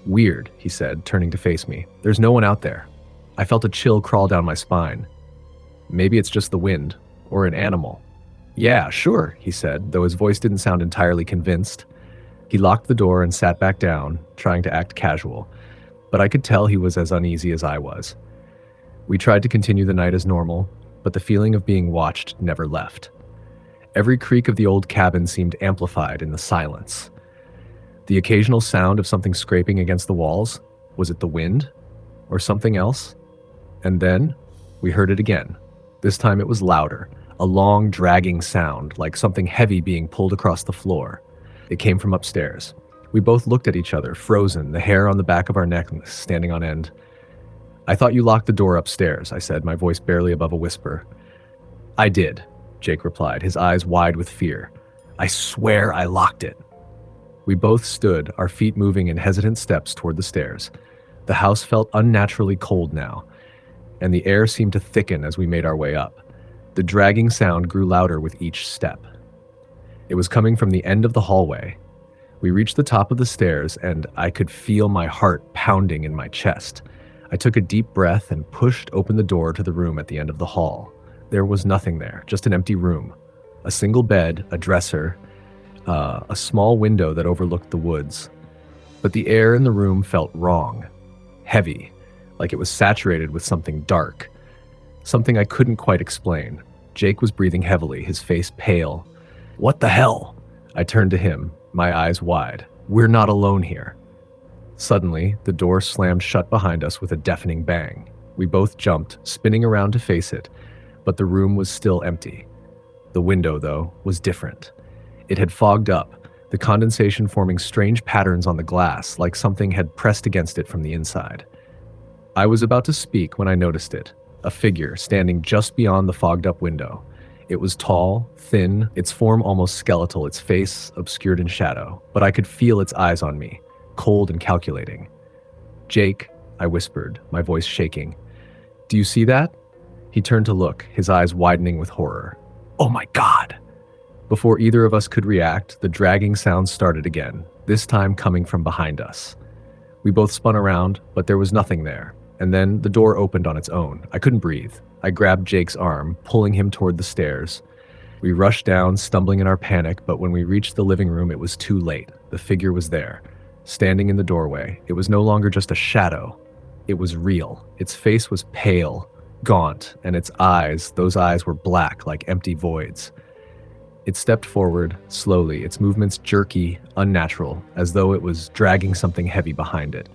Weird, he said, turning to face me. There's no one out there. I felt a chill crawl down my spine. Maybe it's just the wind, or an animal. Yeah, sure, he said, though his voice didn't sound entirely convinced. He locked the door and sat back down, trying to act casual, but I could tell he was as uneasy as I was. We tried to continue the night as normal, but the feeling of being watched never left. Every creak of the old cabin seemed amplified in the silence. The occasional sound of something scraping against the walls, was it the wind? Or something else? And then, we heard it again. This time it was louder, a long, dragging sound, like something heavy being pulled across the floor. It came from upstairs. We both looked at each other, frozen, the hair on the back of our neck standing on end. I thought you locked the door upstairs, I said, my voice barely above a whisper. I did, Jake replied, his eyes wide with fear. I swear I locked it. We both stood, our feet moving in hesitant steps toward the stairs. The house felt unnaturally cold now, and the air seemed to thicken as we made our way up. The dragging sound grew louder with each step. It was coming from the end of the hallway. We reached the top of the stairs, and I could feel my heart pounding in my chest. I took a deep breath and pushed open the door to the room at the end of the hall. There was nothing there, just an empty room. A single bed, a dresser, a small window that overlooked the woods. But the air in the room felt wrong, heavy, like it was saturated with something dark, something I couldn't quite explain. Jake was breathing heavily, his face pale. What the hell? I turned to him, my eyes wide. We're not alone here. Suddenly, the door slammed shut behind us with a deafening bang. We both jumped, spinning around to face it, but the room was still empty. The window, though, was different. It had fogged up, the condensation forming strange patterns on the glass, like something had pressed against it from the inside. I was about to speak when I noticed it, a figure standing just beyond the fogged-up window. It was tall, thin, its form almost skeletal, its face obscured in shadow, but I could feel its eyes on me, cold and calculating. Jake, I whispered, my voice shaking. Do you see that? He turned to look, his eyes widening with horror. Oh my God! Before either of us could react, the dragging sound started again, this time coming from behind us. We both spun around, but there was nothing there, and then the door opened on its own. I couldn't breathe. I grabbed Jake's arm, pulling him toward the stairs. We rushed down, stumbling in our panic, but when we reached the living room, it was too late. The figure was there, standing in the doorway. It was no longer just a shadow. It was real. Its face was pale, gaunt, and its eyes, those eyes were black like empty voids. It stepped forward, slowly, its movements jerky, unnatural, as though it was dragging something heavy behind it.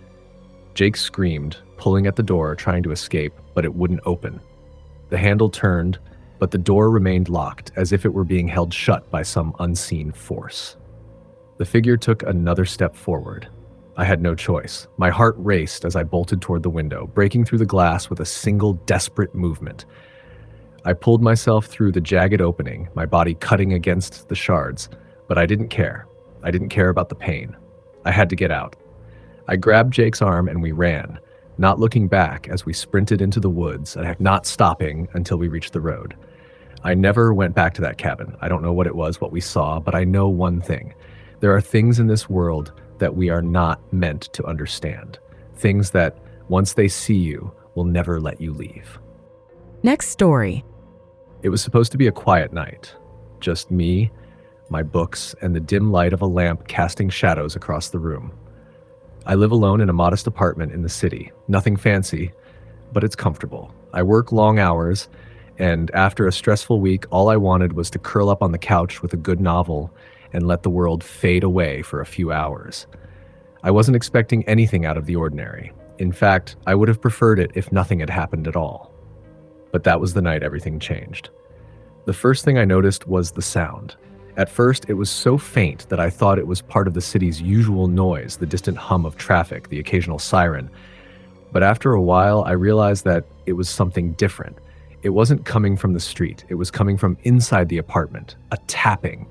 Jake screamed, pulling at the door, trying to escape, but it wouldn't open. The handle turned, but the door remained locked, as if it were being held shut by some unseen force. The figure took another step forward. I had no choice. My heart raced as I bolted toward the window, breaking through the glass with a single desperate movement. I pulled myself through the jagged opening, my body cutting against the shards, but I didn't care. I didn't care about the pain. I had to get out. I grabbed Jake's arm and we ran, not looking back as we sprinted into the woods, not stopping until we reached the road. I never went back to that cabin. I don't know what it was, what we saw, but I know one thing. There are things in this world that we are not meant to understand. Things that, once they see you, will never let you leave. Next story. It was supposed to be a quiet night. Just me, my books, and the dim light of a lamp casting shadows across the room. I live alone in a modest apartment in the city. Nothing fancy, but it's comfortable. I work long hours, and after a stressful week, all I wanted was to curl up on the couch with a good novel and let the world fade away for a few hours. I wasn't expecting anything out of the ordinary. In fact, I would have preferred it if nothing had happened at all. But that was the night everything changed. The first thing I noticed was the sound. At first, it was so faint that I thought it was part of the city's usual noise, the distant hum of traffic, the occasional siren. But after a while, I realized that it was something different. It wasn't coming from the street. It was coming from inside the apartment, a tapping,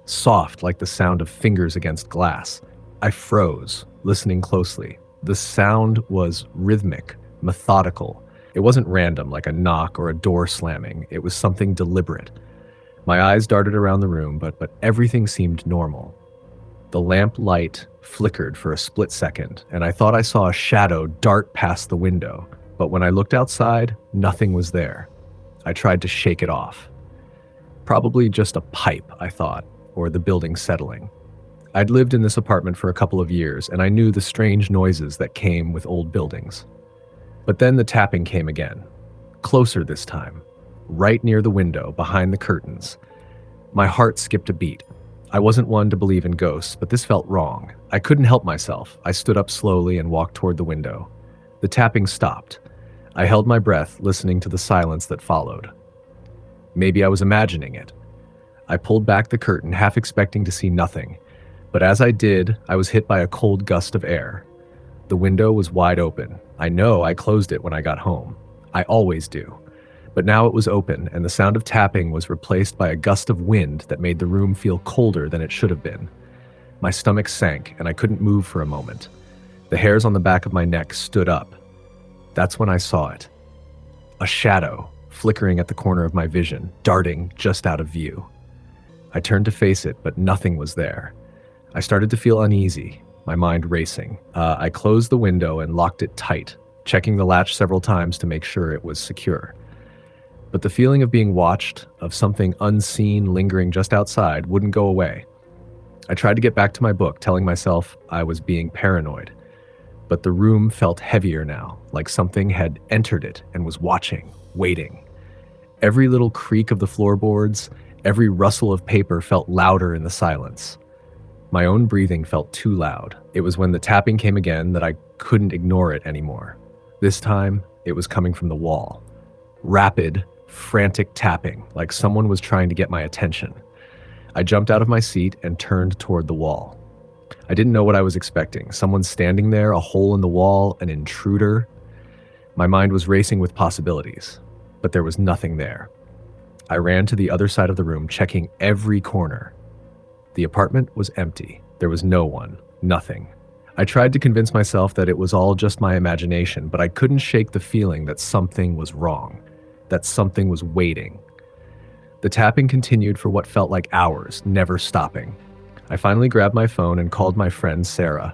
soft like the sound of fingers against glass. I froze, listening closely. The sound was rhythmic, methodical. It wasn't random like a knock or a door slamming. It was something deliberate. My eyes darted around the room, but everything seemed normal. The lamp light flickered for a split second, and I thought I saw a shadow dart past the window, but when I looked outside, nothing was there. I tried to shake it off. Probably just a pipe, I thought, or the building settling. I'd lived in this apartment for a couple of years, and I knew the strange noises that came with old buildings. But then the tapping came again, closer this time, right near the window, behind the curtains. My heart skipped a beat. I wasn't one to believe in ghosts, but this felt wrong. I couldn't help myself. I stood up slowly and walked toward the window. The tapping stopped. I held my breath, listening to the silence that followed. Maybe I was imagining it. I pulled back the curtain, half expecting to see nothing. But as I did, I was hit by a cold gust of air. The window was wide open. I know I closed it when I got home. I always do. But now it was open, and the sound of tapping was replaced by a gust of wind that made the room feel colder than it should have been. My stomach sank, and I couldn't move for a moment. The hairs on the back of my neck stood up. That's when I saw it. A shadow, flickering at the corner of my vision, darting just out of view. I turned to face it, but nothing was there. I started to feel uneasy, my mind racing. I closed the window and locked it tight, checking the latch several times to make sure it was secure. But the feeling of being watched, of something unseen lingering just outside, wouldn't go away. I tried to get back to my book, telling myself I was being paranoid. But the room felt heavier now, like something had entered it and was watching, waiting. Every little creak of the floorboards, every rustle of paper felt louder in the silence. My own breathing felt too loud. It was when the tapping came again that I couldn't ignore it anymore. This time, it was coming from the wall. Rapid, frantic tapping, like someone was trying to get my attention. I jumped out of my seat and turned toward the wall. I didn't know what I was expecting. Someone standing there, a hole in the wall, an intruder. My mind was racing with possibilities, but there was nothing there. I ran to the other side of the room, checking every corner. The apartment was empty. There was no one, nothing. I tried to convince myself that it was all just my imagination, but I couldn't shake the feeling that something was wrong, that something was waiting. The tapping continued for what felt like hours, never stopping. I finally grabbed my phone and called my friend Sarah.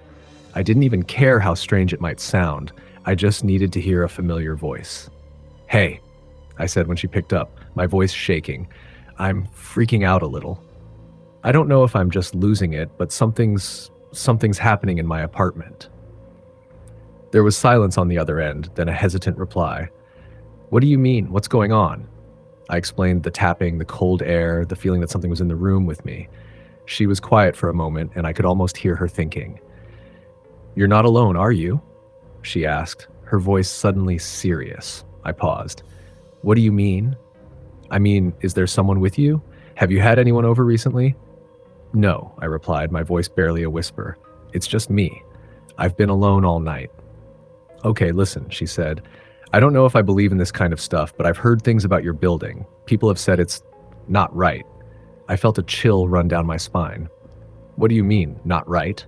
I didn't even care how strange it might sound. I just needed to hear a familiar voice. "Hey," I said when she picked up, my voice shaking. "I'm freaking out a little. I don't know if I'm just losing it, but something's happening in my apartment." There was silence on the other end, then a hesitant reply. "What do you mean? What's going on?" I explained the tapping, the cold air, the feeling that something was in the room with me. She was quiet for a moment, and I could almost hear her thinking. "You're not alone, are you?" she asked, her voice suddenly serious. I paused. "What do you mean?" "I mean, is there someone with you? Have you had anyone over recently?" "No," I replied, my voice barely a whisper. "It's just me. I've been alone all night." "Okay, listen," she said. "I don't know if I believe in this kind of stuff, but I've heard things about your building. People have said it's not right." I felt a chill run down my spine. "What do you mean, not right?"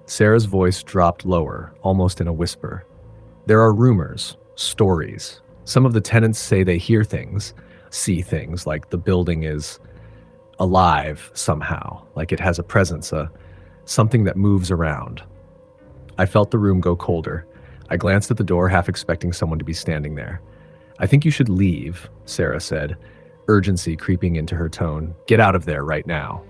Sarah's voice dropped lower, almost in a whisper. "There are rumors, stories. Some of the tenants say they hear things, see things, like the building is alive somehow, like it has a presence, something that moves around." I felt the room go colder. I glanced at the door, half expecting someone to be standing there. "I think you should leave," Sarah said, urgency creeping into her tone. "Get out of there right now."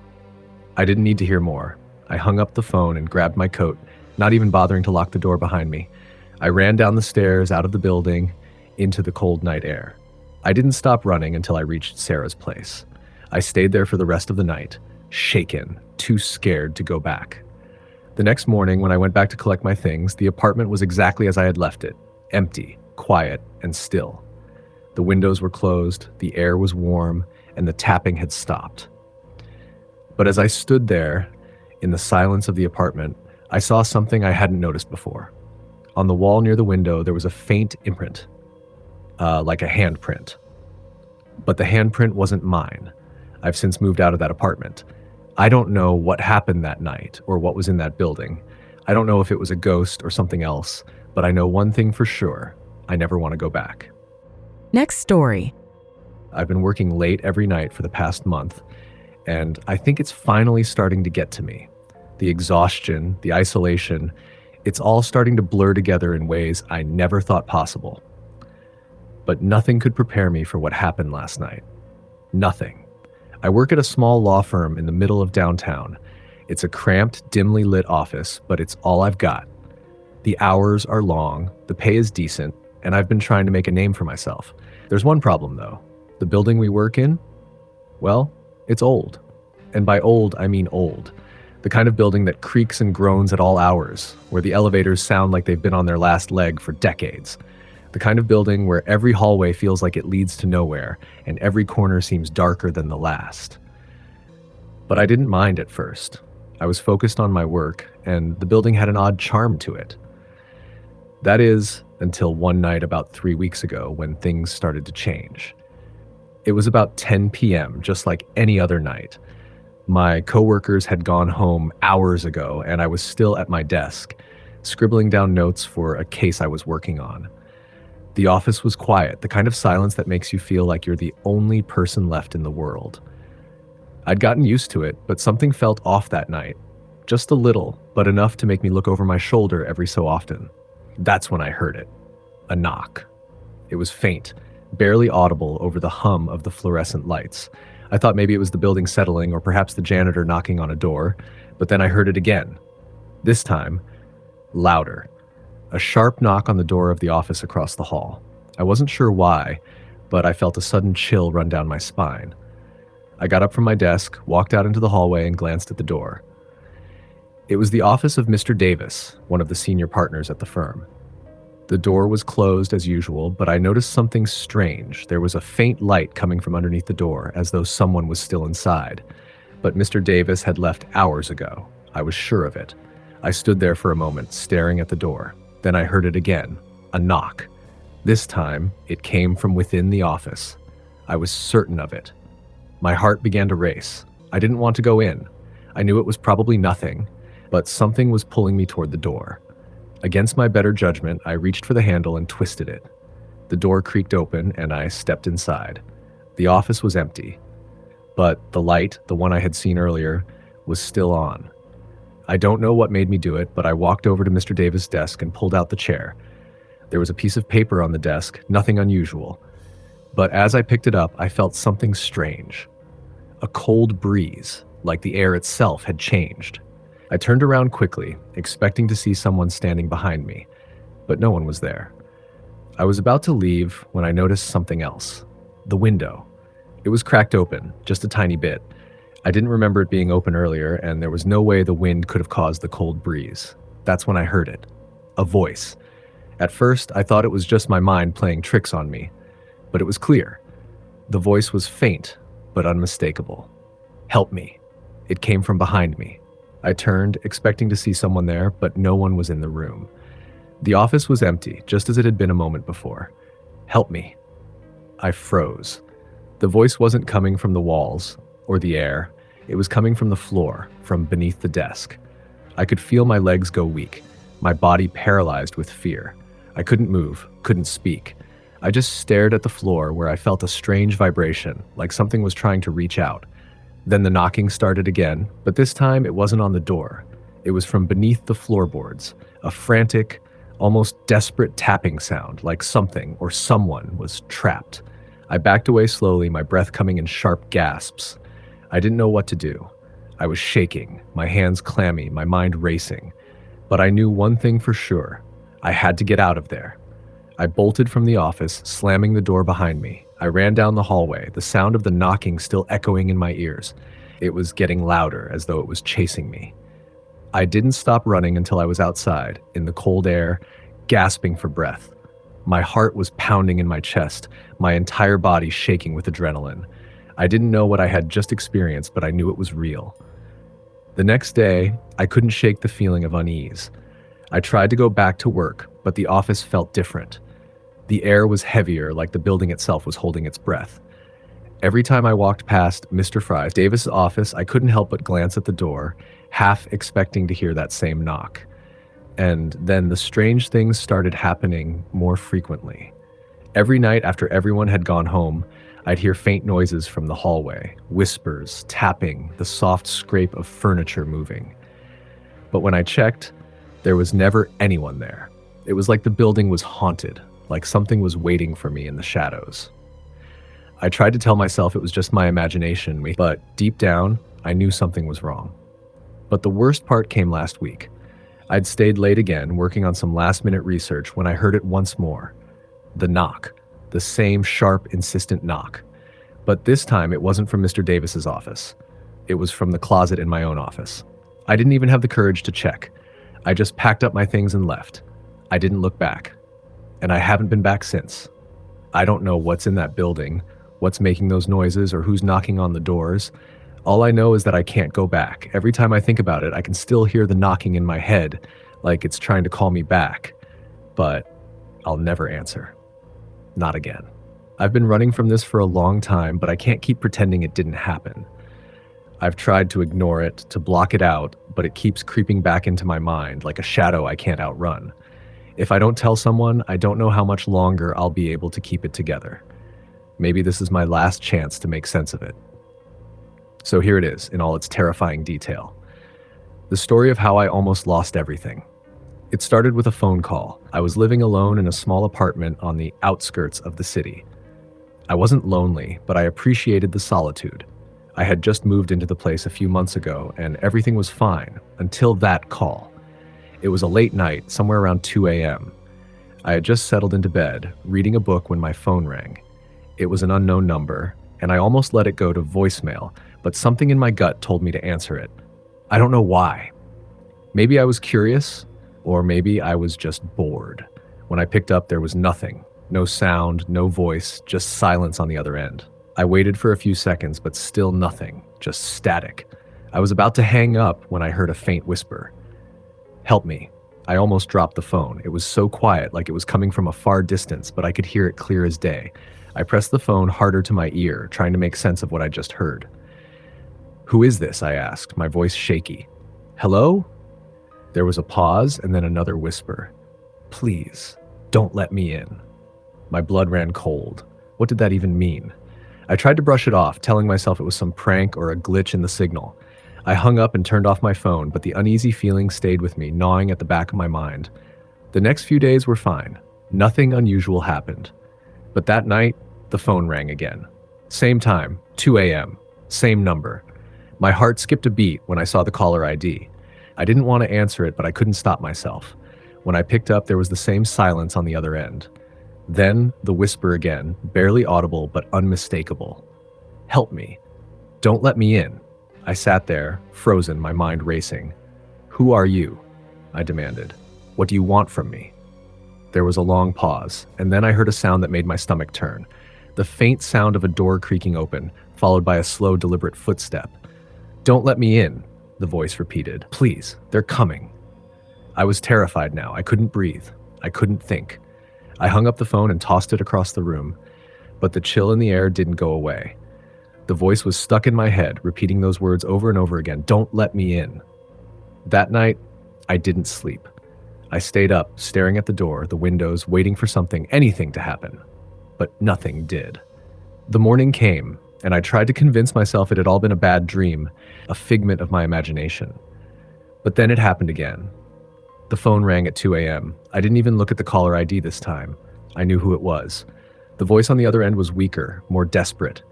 I didn't need to hear more. I hung up the phone and grabbed my coat, not even bothering to lock the door behind me. I ran down the stairs, out of the building, into the cold night air. I didn't stop running until I reached Sarah's place. I stayed there for the rest of the night, shaken, too scared to go back. The next morning, when I went back to collect my things, the apartment was exactly as I had left it, empty, quiet, and still. The windows were closed, the air was warm, and the tapping had stopped. But as I stood there, in the silence of the apartment, I saw something I hadn't noticed before. On the wall near the window, there was a faint imprint, like a handprint. But the handprint wasn't mine. I've since moved out of that apartment. I don't know what happened that night or what was in that building. I don't know if it was a ghost or something else, but I know one thing for sure. I never want to go back. Next story. I've been working late every night for the past month, and I think it's finally starting to get to me. The exhaustion, the isolation, it's all starting to blur together in ways I never thought possible. But nothing could prepare me for what happened last night. Nothing. I work at a small law firm in the middle of downtown. It's a cramped, dimly lit office, but it's all I've got. The hours are long, the pay is decent, and I've been trying to make a name for myself. There's one problem, though. The building we work in, well, it's old. And by old, I mean old. The kind of building that creaks and groans at all hours, where the elevators sound like they've been on their last leg for decades. The kind of building where every hallway feels like it leads to nowhere, and every corner seems darker than the last. But I didn't mind at first. I was focused on my work, and the building had an odd charm to it. That is, until one night about 3 weeks ago when things started to change. It was about 10 p.m., just like any other night. My coworkers had gone home hours ago, and I was still at my desk, scribbling down notes for a case I was working on. The office was quiet, the kind of silence that makes you feel like you're the only person left in the world. I'd gotten used to it, but something felt off that night. Just a little, but enough to make me look over my shoulder every so often. That's when I heard it. A knock. It was faint, barely audible over the hum of the fluorescent lights. I thought maybe it was the building settling or perhaps the janitor knocking on a door, but then I heard it again. This time, louder. A sharp knock on the door of the office across the hall. I wasn't sure why, but I felt a sudden chill run down my spine. I got up from my desk, walked out into the hallway, and glanced at the door. It was the office of Mr. Davis, one of the senior partners at the firm. The door was closed as usual, but I noticed something strange. There was a faint light coming from underneath the door, as though someone was still inside. But Mr. Davis had left hours ago. I was sure of it. I stood there for a moment, staring at the door. Then I heard it again, a knock. This time, it came from within the office. I was certain of it. My heart began to race. I didn't want to go in. I knew it was probably nothing, but something was pulling me toward the door. Against my better judgment, I reached for the handle and twisted it. The door creaked open, and I stepped inside. The office was empty, but the light, the one I had seen earlier, was still on. I don't know what made me do it, but I walked over to Mr. Davis' desk and pulled out the chair. There was a piece of paper on the desk, nothing unusual. But as I picked it up, I felt something strange. A cold breeze, like the air itself had changed. I turned around quickly, expecting to see someone standing behind me, but no one was there. I was about to leave when I noticed something else. The window. It was cracked open, just a tiny bit. I didn't remember it being open earlier, and there was no way the wind could have caused the cold breeze. That's when I heard it. A voice. At first, I thought it was just my mind playing tricks on me, but it was clear. The voice was faint, but unmistakable. Help me. It came from behind me. I turned, expecting to see someone there, but no one was in the room. The office was empty, just as it had been a moment before. Help me. I froze. The voice wasn't coming from the walls or the air. It was coming from the floor, from beneath the desk. I could feel my legs go weak, my body paralyzed with fear. I couldn't move, couldn't speak. I just stared at the floor where I felt a strange vibration, like something was trying to reach out. Then the knocking started again, but this time it wasn't on the door. It was from beneath the floorboards, a frantic, almost desperate tapping sound, like something or someone was trapped. I backed away slowly, my breath coming in sharp gasps. I didn't know what to do. I was shaking, my hands clammy, my mind racing. But I knew one thing for sure. I had to get out of there. I bolted from the office, slamming the door behind me. I ran down the hallway, the sound of the knocking still echoing in my ears. It was getting louder, as though it was chasing me. I didn't stop running until I was outside, in the cold air, gasping for breath. My heart was pounding in my chest, my entire body shaking with adrenaline. I didn't know what I had just experienced, but I knew it was real. The next day, I couldn't shake the feeling of unease. I tried to go back to work, but the office felt different. The air was heavier, like the building itself was holding its breath. Every time I walked past Mr. Fry Davis' office, I couldn't help but glance at the door, half expecting to hear that same knock. And then the strange things started happening more frequently. Every night after everyone had gone home, I'd hear faint noises from the hallway, whispers, tapping, the soft scrape of furniture moving. But when I checked, there was never anyone there. It was like the building was haunted, like something was waiting for me in the shadows. I tried to tell myself it was just my imagination, but deep down, I knew something was wrong. But the worst part came last week. I'd stayed late again, working on some last-minute research when I heard it once more. The knock. The same sharp, insistent knock. But this time, it wasn't from Mr. Davis's office. It was from the closet in my own office. I didn't even have the courage to check. I just packed up my things and left. I didn't look back. And I haven't been back since. I don't know what's in that building, what's making those noises, or who's knocking on the doors. All I know is that I can't go back. Every time I think about it, I can still hear the knocking in my head, like it's trying to call me back. But I'll never answer. Not again. I've been running from this for a long time, but I can't keep pretending it didn't happen. I've tried to ignore it, to block it out, but it keeps creeping back into my mind like a shadow I can't outrun. If I don't tell someone, I don't know how much longer I'll be able to keep it together. Maybe this is my last chance to make sense of it. So here it is, in all its terrifying detail. The story of how I almost lost everything. It started with a phone call. I was living alone in a small apartment on the outskirts of the city. I wasn't lonely, but I appreciated the solitude. I had just moved into the place a few months ago, and everything was fine, until that call. It was a late night, somewhere around 2 a.m. I had just settled into bed, reading a book when my phone rang. It was an unknown number, and I almost let it go to voicemail, but something in my gut told me to answer it. I don't know why. Maybe I was curious, or maybe I was just bored. When I picked up, there was nothing. No sound, no voice, just silence on the other end. I waited for a few seconds, but still nothing, just static. I was about to hang up when I heard a faint whisper. "Help me." I almost dropped the phone. It was so quiet, like it was coming from a far distance, but I could hear it clear as day. I pressed the phone harder to my ear, trying to make sense of what I just heard. "Who is this?" I asked, my voice shaky. "Hello?" There was a pause and then another whisper. "Please, don't let me in." My blood ran cold. What did that even mean? I tried to brush it off, telling myself it was some prank or a glitch in the signal. I hung up and turned off my phone, but the uneasy feeling stayed with me, gnawing at the back of my mind. The next few days were fine. Nothing unusual happened. But that night, the phone rang again. Same time, 2 a.m., same number. My heart skipped a beat when I saw the caller ID. I didn't want to answer it, but I couldn't stop myself. When I picked up, there was the same silence on the other end. Then, the whisper again, barely audible but unmistakable. "Help me. Don't let me in." I sat there, frozen, my mind racing. "Who are you?" I demanded. "What do you want from me?" There was a long pause, and then I heard a sound that made my stomach turn. The faint sound of a door creaking open, followed by a slow, deliberate footstep. "Don't let me in," the voice repeated. "Please, they're coming." I was terrified now. I couldn't breathe. I couldn't think. I hung up the phone and tossed it across the room, but the chill in the air didn't go away. The voice was stuck in my head, repeating those words over and over again. "Don't let me in." That night, I didn't sleep. I stayed up, staring at the door, the windows, waiting for something, anything to happen. But nothing did. The morning came, and I tried to convince myself it had all been a bad dream, a figment of my imagination. But then it happened again. The phone rang at 2 a.m. I didn't even look at the caller ID this time. I knew who it was. The voice on the other end was weaker, more desperate.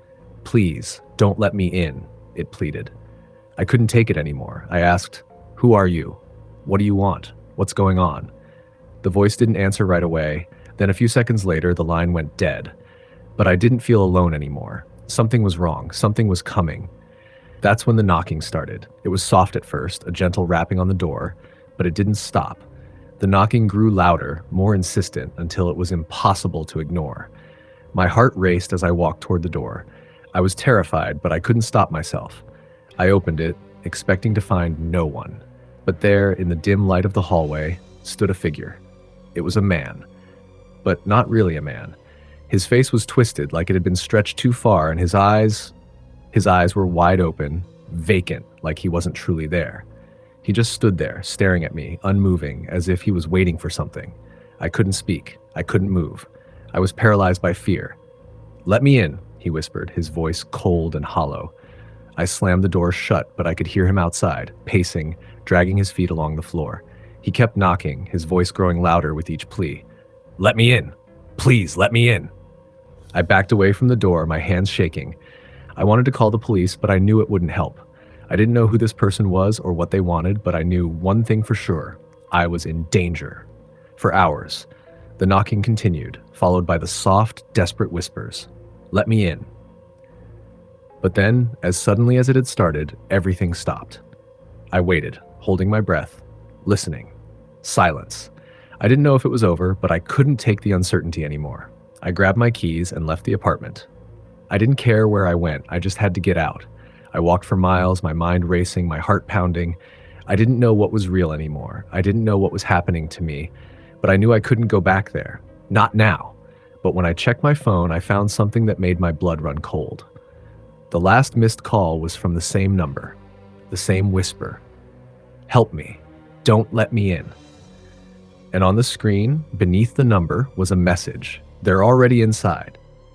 "Please, don't let me in," it pleaded. I couldn't take it anymore. I asked, "Who are you? What do you want? What's going on?" The voice didn't answer right away. Then a few seconds later, the line went dead. But I didn't feel alone anymore. Something was wrong. Something was coming. That's when the knocking started. It was soft at first, a gentle rapping on the door, but it didn't stop. The knocking grew louder, more insistent, until it was impossible to ignore. My heart raced as I walked toward the door. I was terrified, but I couldn't stop myself. I opened it, expecting to find no one. But there, in the dim light of the hallway, stood a figure. It was a man. But not really a man. His face was twisted, like it had been stretched too far, and his eyes were wide open, vacant, like he wasn't truly there. He just stood there, staring at me, unmoving, as if he was waiting for something. I couldn't speak. I couldn't move. I was paralyzed by fear. "Let me in," he whispered, his voice cold and hollow. I slammed the door shut, but I could hear him outside, pacing, dragging his feet along the floor. He kept knocking, his voice growing louder with each plea. "Let me in. Please, let me in." I backed away from the door, my hands shaking. I wanted to call the police, but I knew it wouldn't help. I didn't know who this person was or what they wanted, but I knew one thing for sure. I was in danger. For hours, the knocking continued, followed by the soft, desperate whispers. "Let me in." But then, as suddenly as it had started, everything stopped. I waited, holding my breath, listening. Silence. I didn't know if it was over, but I couldn't take the uncertainty anymore. I grabbed my keys and left the apartment. I didn't care where I went, I just had to get out. I walked for miles, my mind racing, my heart pounding. I didn't know what was real anymore. I didn't know what was happening to me, but I knew I couldn't go back there. Not now. But when I checked my phone, I found something that made my blood run cold. The last missed call was from the same number, the same whisper. "Help me. Don't let me in." And on the screen, beneath the number, was a message. "They're already inside.